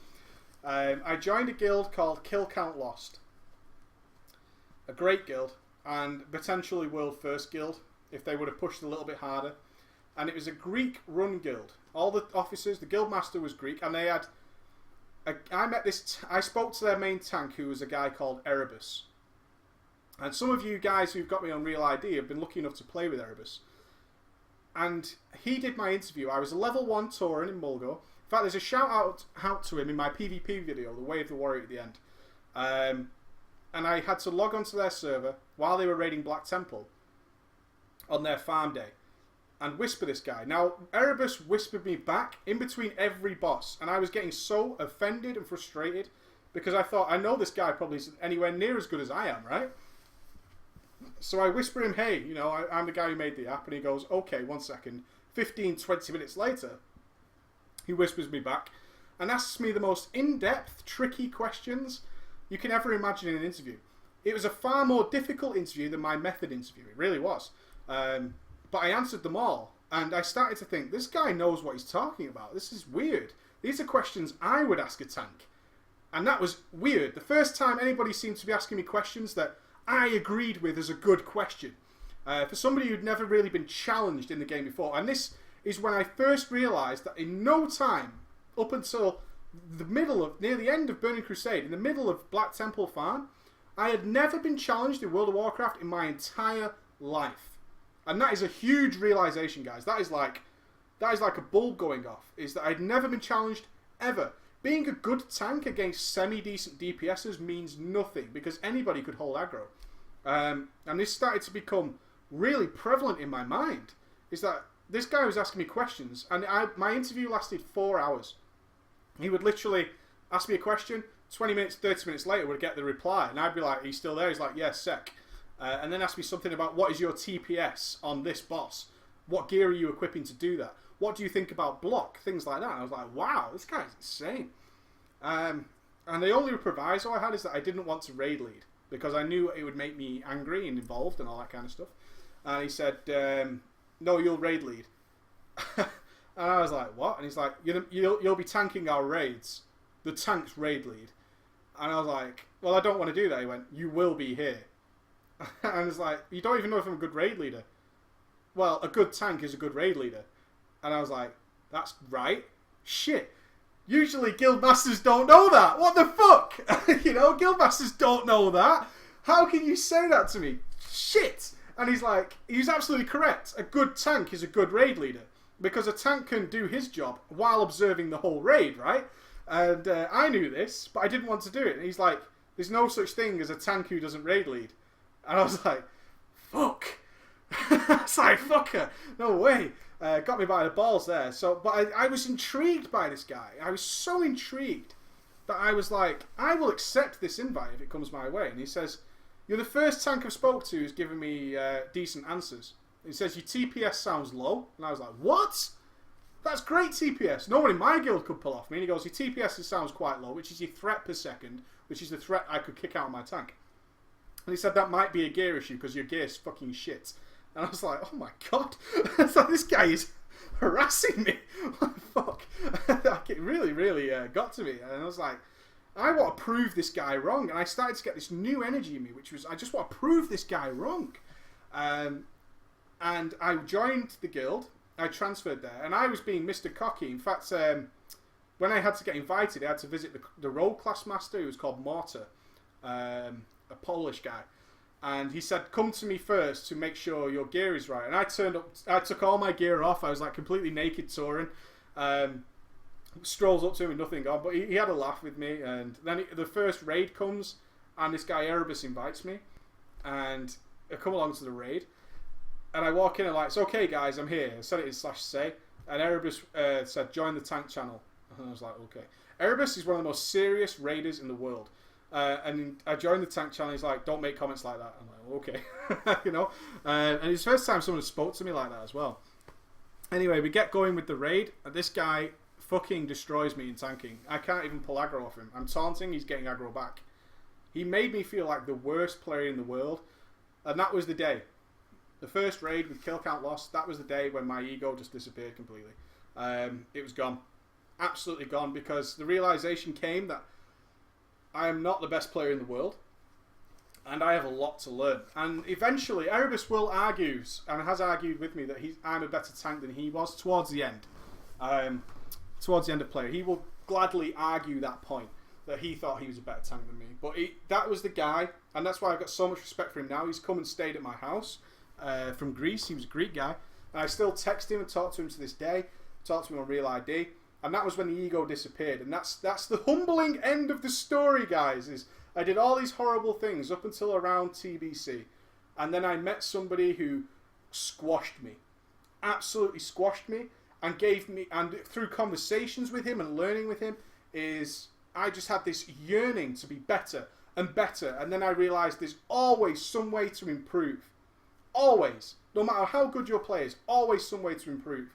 I joined a guild called Kill Count Lost. A great guild, and potentially world first guild, if they would have pushed a little bit harder. And it was a Greek-run guild. All the officers, the guild master was Greek, and they had... I spoke to their main tank, who was a guy called Erebus. And some of you guys who've got me on Real ID have been lucky enough to play with Erebus. And he did my interview. I was a level 1 Tauren in Mulgo. In fact, there's a shout out to him in my PvP video, The Way of the Warrior at the end. And I had to log onto their server while they were raiding Black Temple on their farm day and whisper this guy. Now, Erebus whispered me back in between every boss, and I was getting so offended and frustrated because I thought, I know this guy probably isn't anywhere near as good as I am, right? So I whisper him, hey, you know, I'm the guy who made the app, and he goes, okay, 1 second. 15, 20 minutes later, he whispers me back and asks me the most in-depth, tricky questions you can ever imagine in an interview. It was a far more difficult interview than my method interview. It really was. But I answered them all, and I started to think, this guy knows what he's talking about. This is weird. These are questions I would ask a tank. And that was weird. The first time anybody seemed to be asking me questions that I agreed with as a good question. For somebody who'd never really been challenged in the game before. And this is when I first realised that in no time, up until near the end of Burning Crusade, in the middle of Black Temple Farm, I had never been challenged in World of Warcraft in my entire life. And that is a huge realisation, guys. That is like a bulb going off. Is that I'd never been challenged ever. Being a good tank against semi-decent DPSs means nothing, because anybody could hold aggro. And this started to become really prevalent in my mind. Is that this guy was asking me questions, and my interview lasted 4 hours. He would literally ask me a question, 20 minutes, 30 minutes later would get the reply, and I'd be like, he's still there? He's like, yes, sec. And then ask me something about, what is your TPS on this boss? What gear are you equipping to do that? What do you think about block? Things like that. And I was like, wow, this guy's insane. And the only proviso I had is that I didn't want to raid lead, because I knew it would make me angry and involved and all that kind of stuff. And he said, no, you'll raid lead. And I was like, what? And he's like, you'll be tanking our raids. The tank's raid lead. And I was like, well, I don't want to do that. He went, you will be here. And I was like, you don't even know if I'm a good raid leader. Well, a good tank is a good raid leader. And I was like, that's right. Shit. Usually guildmasters don't know that. What the fuck? You know, guildmasters don't know that. How can you say that to me? Shit. And he's like, he's absolutely correct. A good tank is a good raid leader. Because a tank can do his job while observing the whole raid, right? And I knew this, but I didn't want to do it. And he's like, there's no such thing as a tank who doesn't raid lead. And I was like, fuck. It's like, fucker. No way. Got me by the balls there. So, but I was intrigued by this guy. I was so intrigued that I was like, I will accept this invite if it comes my way. And he says, you're the first tank I've spoke to who's given me decent answers. He says, your TPS sounds low. And I was like, what? That's great TPS. No one in my guild could pull off me. And he goes, your TPS sounds quite low, which is your threat per second, which is the threat I could kick out of my tank. And he said that might be a gear issue because your gear's fucking shit. And I was like, oh my god. It's like, this guy is harassing me. What the fuck? Like, it really, really got to me. And I was like, I want to prove this guy wrong. And I started to get this new energy in me, which was, I just want to prove this guy wrong. And I joined the guild. I transferred there. And I was being Mr. Cocky. In fact, when I had to get invited, I had to visit the role class master, who was called Mortar. A Polish guy, and he said, come to me first to make sure your gear is right. And I turned up, I took all my gear off, I was like completely naked Tauren, strolls up to him with nothing on, but he had a laugh with me. And then the first raid comes, and this guy Erebus invites me, and I come along to the raid, and I walk in and like, it's okay guys, I'm here. I said it in /say, and Erebus said, join the tank channel. And I was like, okay. Erebus is one of the most serious raiders in the world. And I joined the tank channel. He's like, don't make comments like that. I'm like, well, okay. You know, and it's the first time someone spoke to me like that as well. Anyway, we get going with the raid, and this guy fucking destroys me in tanking. I can't even pull aggro off him. I'm taunting, he's getting aggro back. He made me feel like the worst player in the world, and that was the day. The first raid with kill count lost, that was the day when my ego just disappeared completely. It was gone. Absolutely gone, because the realization came that I am not the best player in the world, and I have a lot to learn. And eventually, Erebus will argue, and has argued with me, that I'm a better tank than he was towards the end. Towards the end of play, he will gladly argue that point, that he thought he was a better tank than me. But that was the guy, and that's why I've got so much respect for him now. He's come and stayed at my house from Greece. He was a Greek guy, and I still text him and talk to him to this day. Talk to him on Real ID, and that was when the ego disappeared. And that's the humbling end of the story, guys. Is I did all these horrible things up until around TBC, and then I met somebody who squashed me, absolutely squashed me, and gave me, and through conversations with him and learning with him, I just had this yearning to be better and better. And then I realized there's always some way to improve. Always. No matter how good your play is, always some way to improve.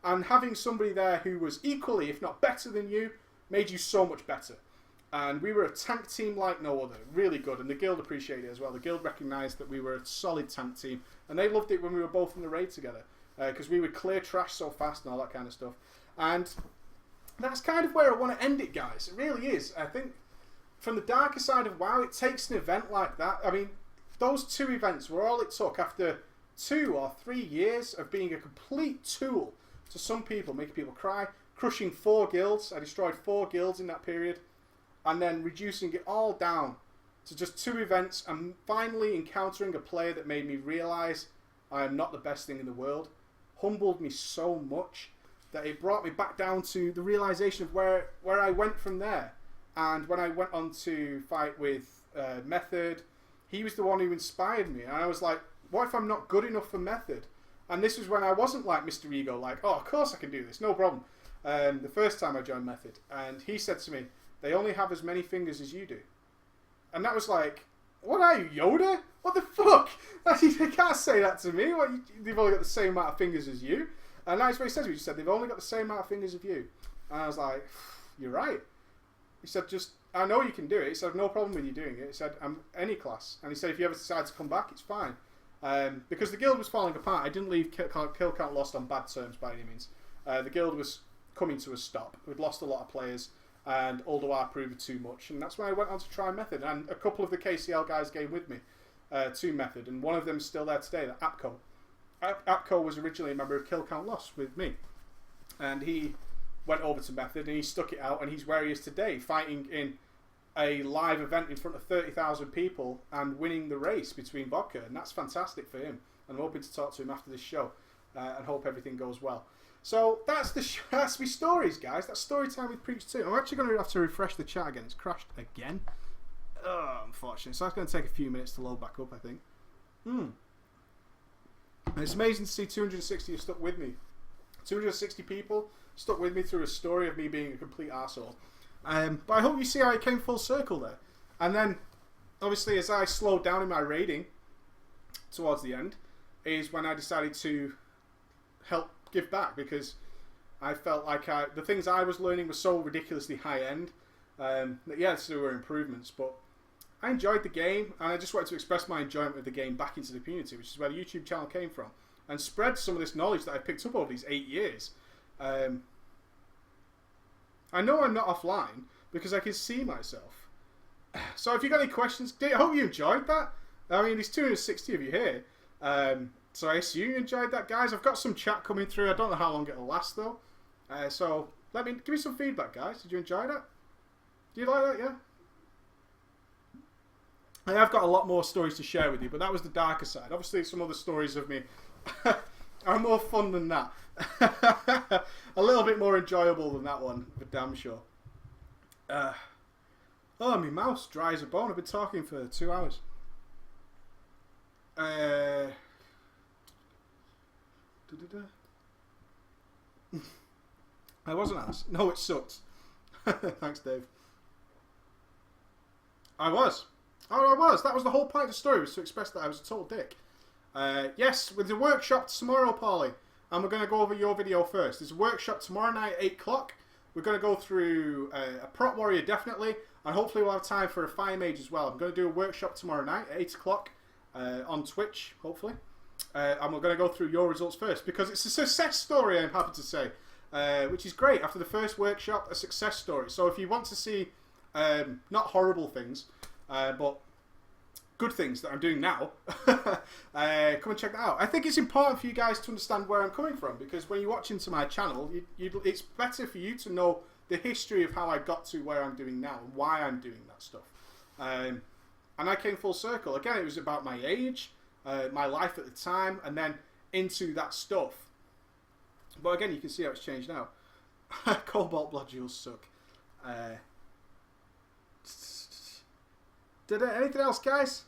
And having somebody there who was equally, if not better than you, made you so much better. And we were a tank team like no other. Really good. And the guild appreciated it as well. The guild recognised that we were a solid tank team. And they loved it when we were both in the raid together. Because we would clear trash so fast and all that kind of stuff. And that's kind of where I want to end it, guys. It really is. I think from the darker side of WoW, it takes an event like that. I mean, those two events were all it took after 2 or 3 years of being a complete tool to some people, making people cry, crushing 4 guilds. I destroyed 4 guilds in that period, and then reducing it all down to just 2 events, and finally encountering a player that made me realise I am not the best thing in the world. Humbled me so much that it brought me back down to the realisation of where I went from there. And when I went on to fight with Method, he was the one who inspired me. And I was like, what if I'm not good enough for Method? And this was when I wasn't like Mr. Ego, like, oh, of course I can do this, no problem. The first time I joined Method. And he said to me, they only have as many fingers as you do. And that was like, what are you, Yoda? What the fuck? You can't say that to me. What, they've only got the same amount of fingers as you. And that's what he said to me. He said, they've only got the same amount of fingers as you. And I was like, you're right. He said, I know you can do it. He said, no problem with you doing it. He said, I'm any class. And he said, if you ever decide to come back, it's fine. Because the guild was falling apart. I didn't leave kill count lost on bad terms by any means. The guild was coming to a stop. We'd lost a lot of players, and Ulduar proved too much. And that's when I went on to try Method. And a couple of the KCL guys came with me to Method. And one of them's still there today, the Apco. Apco was originally a member of Kill Count Lost with me. And he went over to Method and he stuck it out, and he's where he is today, fighting in a live event in front of 30,000 people and winning the race between Vodka. And that's fantastic for him. And I'm hoping to talk to him after this show and hope everything goes well. So that's that's my stories, guys. That's story time with Preach 2. I'm actually going to have to refresh the chat again. It's crashed again. Unfortunately. So that's going to take a few minutes to load back up, I think. And it's amazing to see 260 have stuck with me. 260 people stuck with me through a story of me being a complete arsehole. But I hope you see how it came full circle there. And then, obviously, as I slowed down in my raiding towards the end, is when I decided to help give back, because I felt like the things I was learning were so ridiculously high end that, yes, there were improvements, but I enjoyed the game, and I just wanted to express my enjoyment of the game back into the community, which is where the YouTube channel came from, and spread some of this knowledge that I picked up over these 8 years. I know I'm not offline because I can see myself. So if you've got any questions, I hope you enjoyed that. I mean, there's 260 of you here. So I assume you enjoyed that, guys. I've got some chat coming through. I don't know how long it'll last, though. So give me some feedback, guys. Did you enjoy that? Do you like that, yeah? I have got a lot more stories to share with you, but that was the darker side. Obviously, some other stories of me are more fun than that. A little bit more enjoyable than that one, for damn sure. Oh, my mouse dry as a bone. I've been talking for 2 hours. I wasn't asked. No, it sucks. Thanks, Dave. I was. Oh, I was. That was the whole point of the story, was to express that I was a total dick. Yes, with the workshop tomorrow, Paulie. And we're going to go over your video first. There's a workshop tomorrow night at 8 o'clock. We're going to go through a Prot Warrior, definitely, and hopefully we'll have time for a Fire Mage as well. I'm going to do a workshop tomorrow night at 8 o'clock on Twitch, hopefully. And we're going to go through your results first, because it's a success story, I'm happy to say, which is great. After the first workshop, a success story. So if you want to see, not horrible things, but good things that I'm doing now, come and check that out. I think it's important for you guys to understand where I'm coming from, because when you watch into my channel, it's better for you to know the history of how I got to where I'm doing now and why I'm doing that stuff. And I came full circle. Again, it was about my age, my life at the time, and then into that stuff. But again, you can see how it's changed now. Cobalt Blodules suck. Anything else, guys?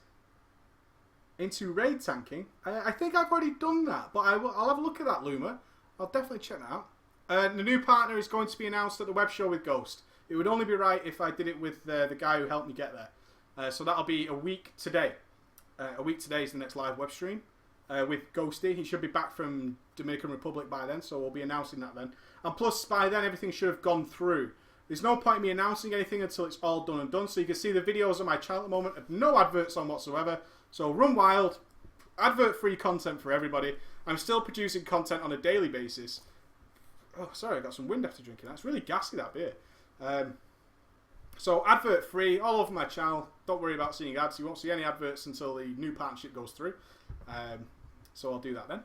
Into raid tanking? I think I've already done that, but I'll have a look at that, Luma. I'll definitely check that out. The new partner is going to be announced at the web show with Ghost. It would only be right if I did it with the guy who helped me get there. So that'll be a week today. A week today is the next live web stream with Ghosty. He should be back from Dominican Republic by then, so we'll be announcing that then. And plus, by then, everything should have gone through. There's no point in me announcing anything until it's all done and done. So you can see the videos on my channel at the moment have no adverts on whatsoever. So run wild, advert-free content for everybody. I'm still producing content on a daily basis. Oh, sorry, I got some wind after drinking that. It's really gassy, that beer. So advert-free all over my channel. Don't worry about seeing ads. You won't see any adverts until the new partnership goes through. So I'll do that then.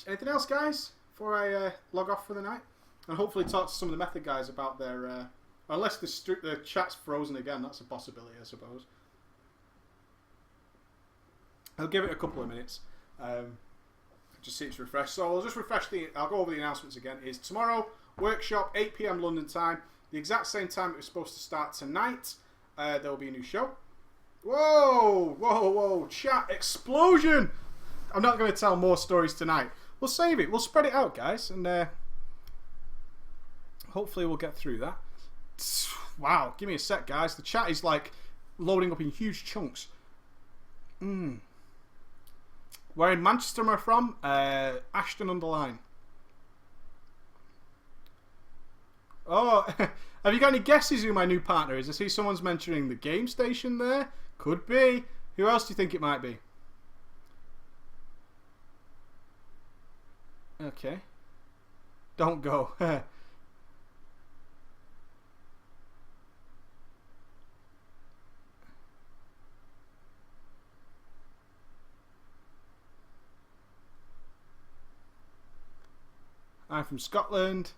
Anything else, guys, before I log off for the night? And hopefully talk to some of the Method guys about their... unless the chat's frozen again, that's a possibility, I suppose. I'll give it a couple of minutes. Just see it's refreshed. So I'll just refresh I'll go over the announcements again. It's tomorrow, workshop, 8 PM London time. The exact same time it was supposed to start tonight. There will be a new show. Whoa! Whoa, whoa. Chat explosion! I'm not going to tell more stories tonight. We'll save it. We'll spread it out, guys. And hopefully we'll get through that. Wow. Give me a sec, guys. The chat is like loading up in huge chunks. Where in Manchester am I from? Ashton-under-Lyne. Oh, have you got any guesses who my new partner is? I see someone's mentioning the Game Station there. Could be. Who else do you think it might be? Okay. Don't go. I'm from Scotland.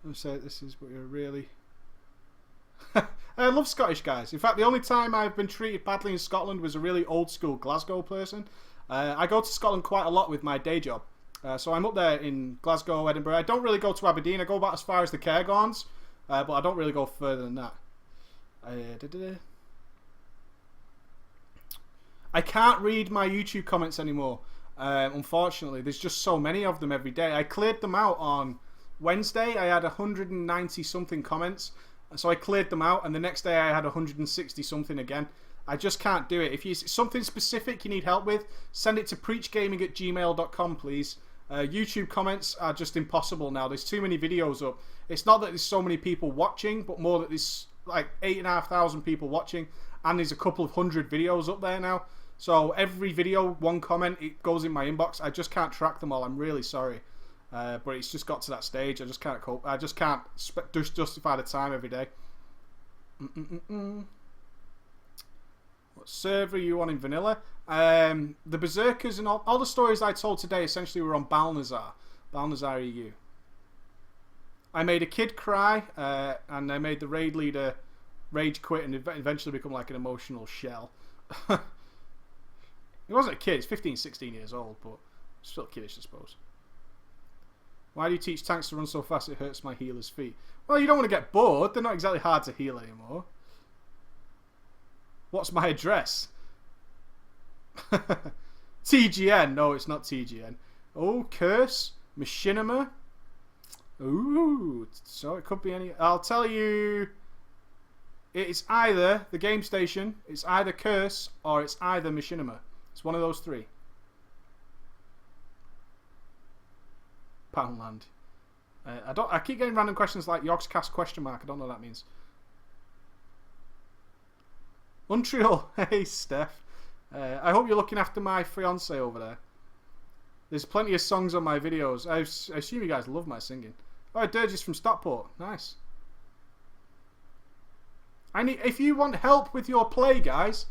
I'll say this is what you're really... I love Scottish guys. In fact, the only time I've been treated badly in Scotland was a really old school Glasgow person. I go to Scotland quite a lot with my day job. So I'm up there in Glasgow, Edinburgh. I don't really go to Aberdeen. I go about as far as the Cairngorms, but I don't really go further than that. I can't read my YouTube comments anymore. Unfortunately, there's just so many of them every day. I cleared them out on Wednesday. I had 190 something comments, so I cleared them out, and the next day I had 160 something again. I just can't do it. If you something specific you need help with, send it to preachgaming@gmail.com, please. YouTube comments are just impossible now. There's too many videos up. It's not that there's so many people watching, but more that there's like 8,500 people watching, and there's a couple of hundred videos up there now. So every video, one comment, it goes in my inbox. I just can't track them all. I'm really sorry. But it's just got to that stage. I just can't cope. I just can't justify the time every day. What server are you on in vanilla? The Berserkers and all the stories I told today essentially were on Balnazar. Balnazar EU. I made a kid cry, and I made the raid leader rage quit and eventually become like an emotional shell. He wasn't a kid, he's 15, 16 years old, but still kiddish, I suppose. Why do you teach tanks to run so fast it hurts my healer's feet? Well, you don't want to get bored. They're not exactly hard to heal anymore. What's my address? TGN. No, it's not TGN. Oh, Curse. Machinima. Ooh. So it could be any... I'll tell you... It's either the Game Station, it's either Curse, or it's either Machinima. It's one of those three. Poundland. I keep getting random questions like Yogscast question mark. I don't know what that means. Untrill. Hey, Steph. I hope you're looking after my fiance over there. There's plenty of songs on my videos. I assume you guys love my singing. Oh, Dirges from Stockport. Nice. If you want help with your play, guys,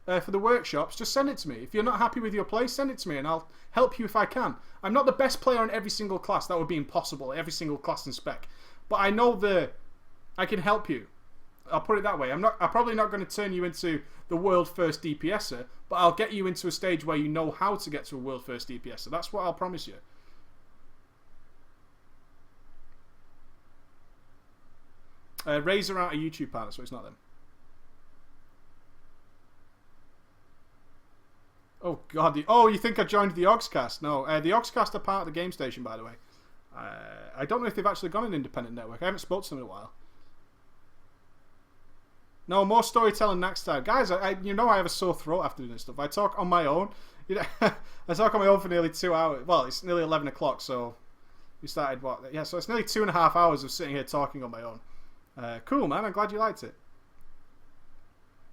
for the workshops, just send it to me. If you're not happy with your play, send it to me and I'll help you if I can. I'm not the best player in every single class. That would be impossible. Every single class and spec. But I know I can help you. I'll put it that way. I'm probably not going to turn you into the world first DPSer, but I'll get you into a stage where you know how to get to a world first DPSer. That's what I'll promise you. Razer aren't a YouTube partner, so it's not them. Oh god! You think I joined the Yogscast? No, the Yogscast are part of the Game Station, by the way. I don't know if they've actually gone an independent network. I haven't spoken to them in a while. No, more storytelling next time. Guys, I have a sore throat after doing this stuff. I talk on my own. I talk on my own for nearly 2 hours. Well, it's nearly 11 o'clock, so we started what? Yeah, so it's nearly 2.5 hours of sitting here talking on my own. Cool, man. I'm glad you liked it.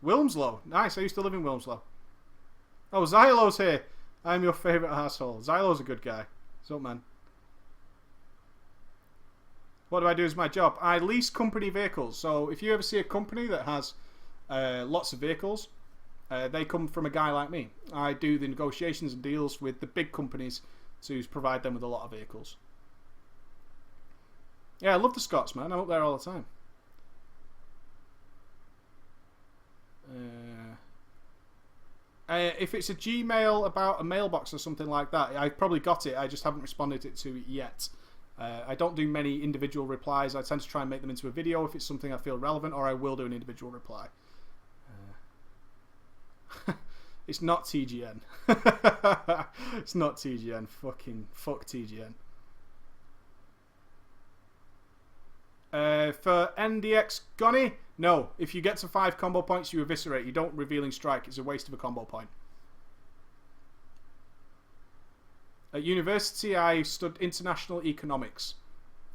Wilmslow. Nice. I used to live in Wilmslow. Oh, Xylo's here. I'm your favourite asshole. Xylo's a good guy. What's up, man? What do I do as my job? I lease company vehicles. So if you ever see a company that has lots of vehicles, they come from a guy like me. I do the negotiations and deals with the big companies to provide them with a lot of vehicles. Yeah, I love the Scots, man. I'm up there all the time. If it's a Gmail about a mailbox or something like that, I probably got it. I just haven't responded to it yet. I don't do many individual replies. I tend to try and make them into a video if it's something I feel relevant, or I will do an individual reply. It's not TGN. It's not TGN. Fuck TGN. For NDX Gunny, no. If you get to 5 combo points, you eviscerate. You don't Revealing Strike. It's a waste of a combo point. At university, I studied international economics.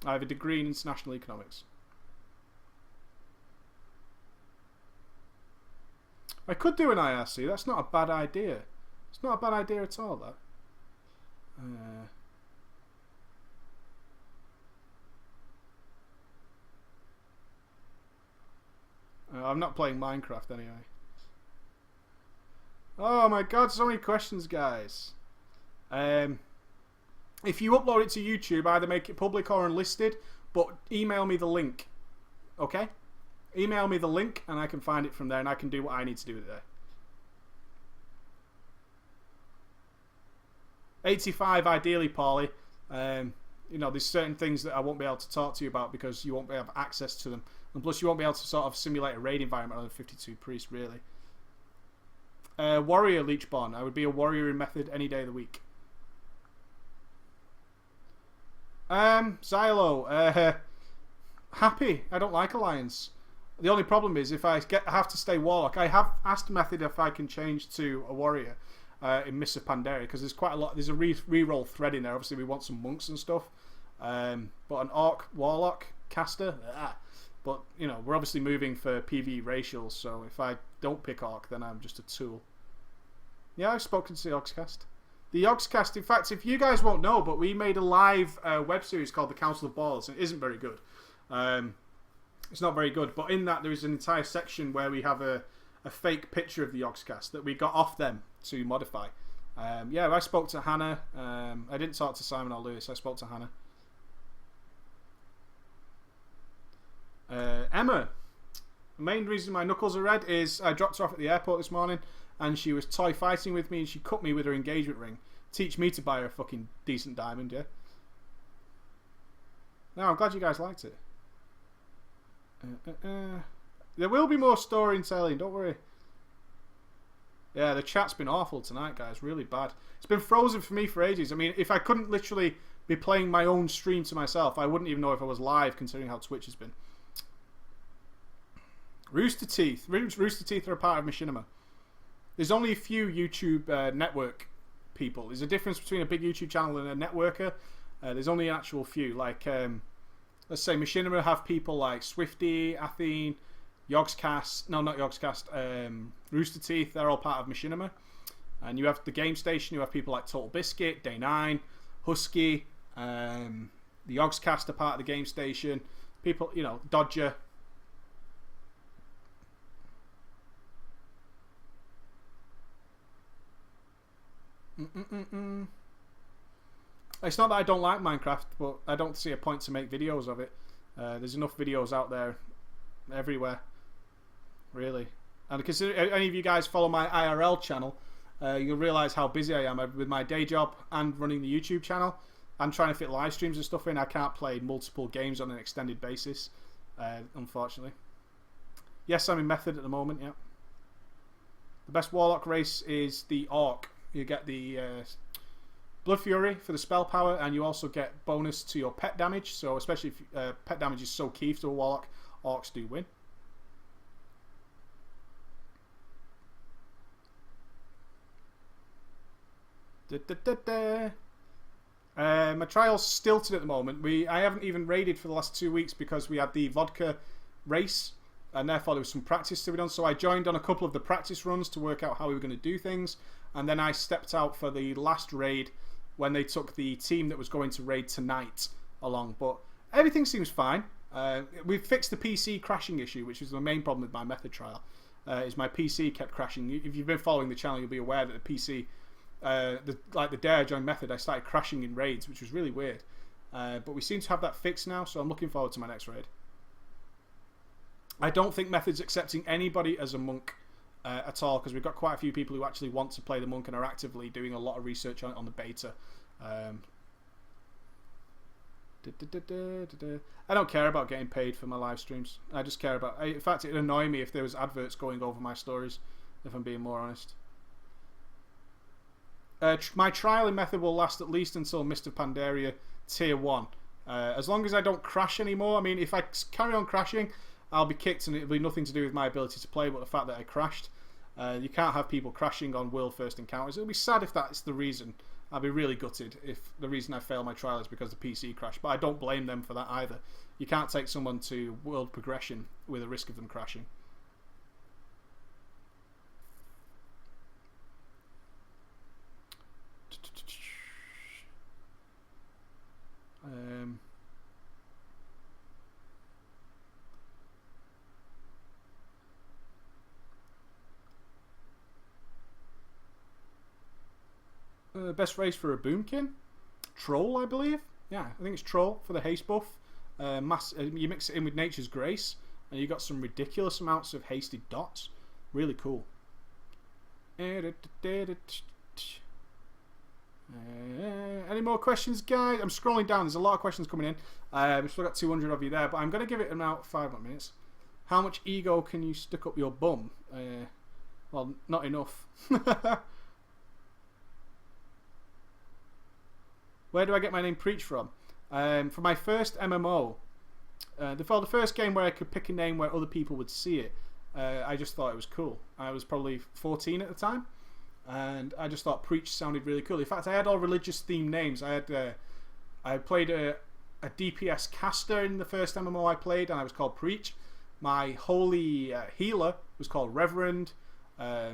I have a degree in international economics. I could do an IRC. That's not a bad idea. It's not a bad idea at all, that. I'm not playing Minecraft anyway. Oh my god, so many questions, guys. If you upload it to YouTube, either make it public or unlisted, but email me the link. Okay? Email me the link and I can find it from there and I can do what I need to do there. 85 ideally, Paulie. There's certain things that I won't be able to talk to you about because you won't be able to have access to them. And plus you won't be able to sort of simulate a raid environment on a 52 priest, really. Warrior Leechborn. I would be a warrior in Method any day of the week. Xylo. Happy. I don't like Alliance. The only problem is if I have to stay Warlock. I have asked Method if I can change to a warrior in Mists of Pandaria because there's quite a lot. There's a reroll thread in there. Obviously, we want some monks and stuff. But an Orc Warlock caster. But we're obviously moving for PV racials. So if I don't pick Orc, then I'm just a tool. Yeah, I've spoken to the Yogscast. The Yogscast, in fact, if you guys won't know, but we made a live web series called The Council of Balls, and it isn't very good. It's not very good, but in that there is an entire section where we have a fake picture of the Yogscast that we got off them to modify. Yeah, I spoke to Hannah. I didn't talk to Simon or Lewis. I spoke to Hannah. Emma. The main reason my knuckles are red is I dropped her off at the airport this morning and she was toy fighting with me and she cut me with her engagement ring. Teach me to buy her a fucking decent diamond, yeah? No, I'm glad you guys liked it. There will be more storytelling, don't worry. Yeah, the chat's been awful tonight, guys. Really bad. It's been frozen for me for ages. I mean, if I couldn't literally be playing my own stream to myself, I wouldn't even know if I was live, considering how Twitch has been. Rooster Teeth. Rooster Teeth are a part of Machinima. There's only a few YouTube network people. There's a difference between a big YouTube channel and a networker. There's only an actual few. Like, let's say Machinima have people like Swifty, Athene, Yogscast. No, not Yogscast. Rooster Teeth. They're all part of Machinima. And you have the Game Station. You have people like Total Biscuit, Day 9, Husky. The Yogscast are part of the Game Station. People, you know, Dodger. It's not that I don't like Minecraft, but I don't see a point to make videos of it. There's enough videos out there everywhere, really. And because any of you guys follow my IRL channel, you'll realise how busy I am with my day job and running the YouTube channel. I'm trying to fit live streams and stuff in. I can't play multiple games on an extended basis, unfortunately. Yes, I'm in Method at the moment, yeah. The best Warlock race is the Orc. You get the Blood Fury for the spell power, and you also get bonus to your pet damage. So especially if pet damage is so key to a Warlock, Orcs do win. My trial's stilted at the moment. I haven't even raided for the last 2 weeks because we had the vodka race, and therefore there was some practice to be done. So I joined on a couple of the practice runs to work out how we were going to do things, and then I stepped out for the last raid when they took the team that was going to raid tonight along. But everything seems fine. We've fixed the PC crashing issue, which was the main problem with my Method trial. Is my PC kept crashing. If you've been following the channel, you'll be aware that the PC, like the day I joined Method, I started crashing in raids, which was really weird. But we seem to have that fixed now, so I'm looking forward to my next raid. I don't think Method's accepting anybody as a monk at all, because we've got quite a few people who actually want to play the monk and are actively doing a lot of research on the beta. I don't care about getting paid for my live streams. I just care about... in fact, it'd annoy me if there was adverts going over my stories, if I'm being more honest. My trial in Method will last at least until Mist of Pandaria Tier 1. As long as I don't crash anymore. I mean, if I carry on crashing, I'll be kicked and it'll be nothing to do with my ability to play, but the fact that I crashed. You can't have people crashing on world first encounters. It'll be sad if that's the reason. I'll be really gutted if the reason I fail my trial is because the PC crashed. But I don't blame them for that either. You can't take someone to world progression with a risk of them crashing. Best race for a Boomkin? Troll, I believe. Yeah, I think it's Troll for the haste buff. You mix it in with Nature's Grace, and you got some ridiculous amounts of hasted dots. Really cool. Any more questions, guys? I'm scrolling down. There's a lot of questions coming in. We've still got 200 of you there, but I'm going to give it about 5 more minutes. How much ego can you stick up your bum? Well, not enough. Where do I get my name Preach from? For my first MMO, the first game where I could pick a name where other people would see it, I just thought it was cool. I was probably 14 at the time, and I just thought Preach sounded really cool. In fact, I had all religious themed names. I played a DPS caster in the first MMO I played, and I was called Preach. My holy healer was called Reverend. I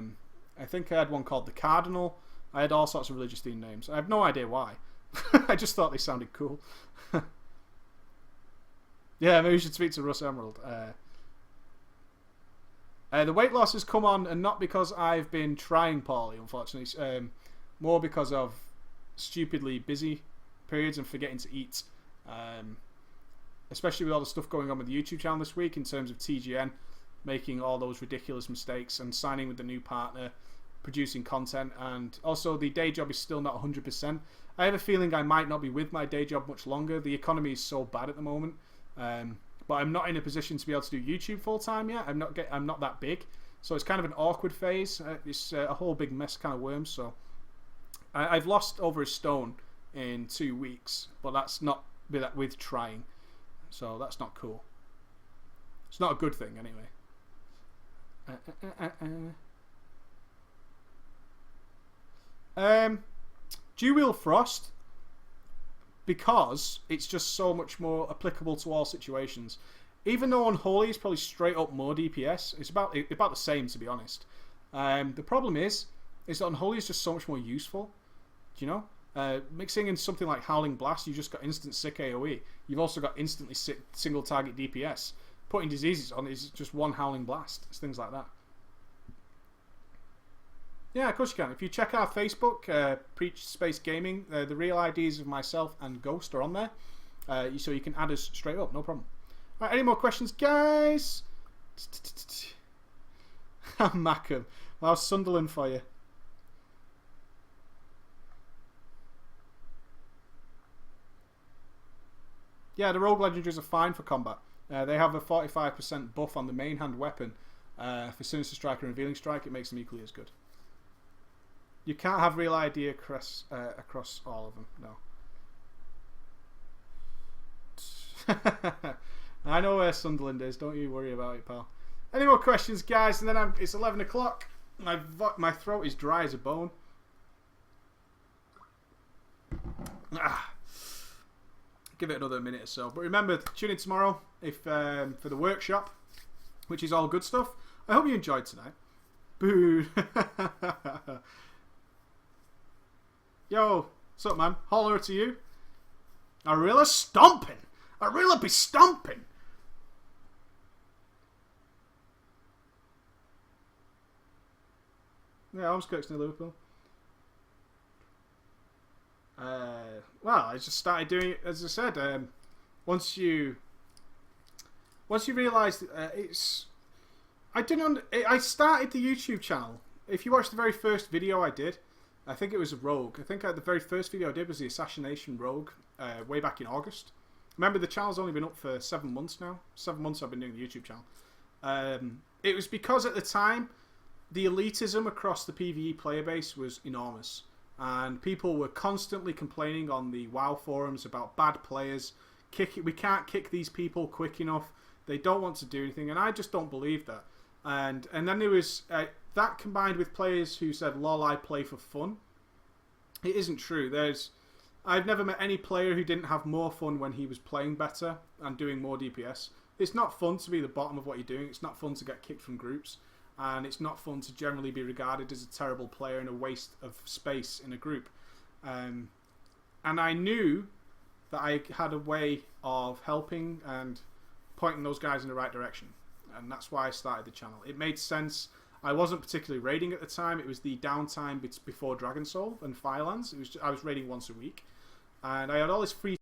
think I had one called the Cardinal. I had all sorts of religious themed names. I have no idea why. I just thought they sounded cool. Yeah, maybe we should speak to Russ Emerald. The weight loss has come on, and not because I've been trying poorly, unfortunately. More because of stupidly busy periods and forgetting to eat. Especially with all the stuff going on with the YouTube channel this week in terms of TGN making all those ridiculous mistakes and signing with the new partner, producing content, and also the day job is still not 100%. I have a feeling I might not be with my day job much longer. The economy is so bad at the moment, but I'm not in a position to be able to do YouTube full time yet. I'm not that big, so it's kind of an awkward phase. It's a whole big mess kind of worms. So I've lost over a stone in 2 weeks, but that's not with trying, so that's not cool. It's not a good thing anyway. Dewheel Frost. because it's just so much more applicable to all situations. Even though Unholy is probably straight up more DPS, it's about the same, to be honest. The problem is that Unholy is just so much more useful. Do you know? Mixing in something like Howling Blast, you just got instant sick AoE. You've also got instantly sick single target DPS. Putting diseases on is just one Howling Blast. It's things like that. Yeah, of course you can. If you check our Facebook, Preach Space Gaming, the real IDs of myself and Ghost are on there. So you can add us straight up, no problem. Right, any more questions, guys? Mackham. Well, how's Sunderland for you? Yeah, the Rogue Legendaries are fine for combat. They have a 45% buff on the main hand weapon. For Sinister Strike and Revealing Strike, it makes them equally as good. You can't have real ID across all of them, no. I know where Sunderland is, don't you worry about it, pal. Any more questions, guys? And then it's 11 o'clock. My throat is dry as a bone. Give it another minute or so. But remember, tune in tomorrow for the workshop, which is all good stuff. I hope you enjoyed tonight. Boo. Yo, what's up, man? Holler to you. Arilla stomping. Arilla be stomping. Yeah, Ormskirk's near Liverpool. Well, I just started doing it, as I said. Once you realise it's, I started the YouTube channel. If you watch the very first video I did, I think it was a Rogue. I think the very first video I did was the Assassination Rogue, way back in August. Remember, the channel's only been up for 7 months now. 7 months I've been doing the YouTube channel. It was because at the time, the elitism across the PvE player base was enormous. And people were constantly complaining on the WoW forums about bad players. We can't kick these people quick enough. They don't want to do anything. And I just don't believe that. And then there was that combined with players who said, lol, I play for fun. It isn't true. I've never met any player who didn't have more fun when he was playing better and doing more DPS. It's not fun to be the bottom of what you're doing. It's not fun to get kicked from groups. And it's not fun to generally be regarded as a terrible player and a waste of space in a group. And I knew that I had a way of helping and pointing those guys in the right direction. And that's why I started the channel. It made sense. I wasn't particularly raiding at the time. It was the downtime before Dragon Soul and Firelands. I was raiding once a week. And I had all this free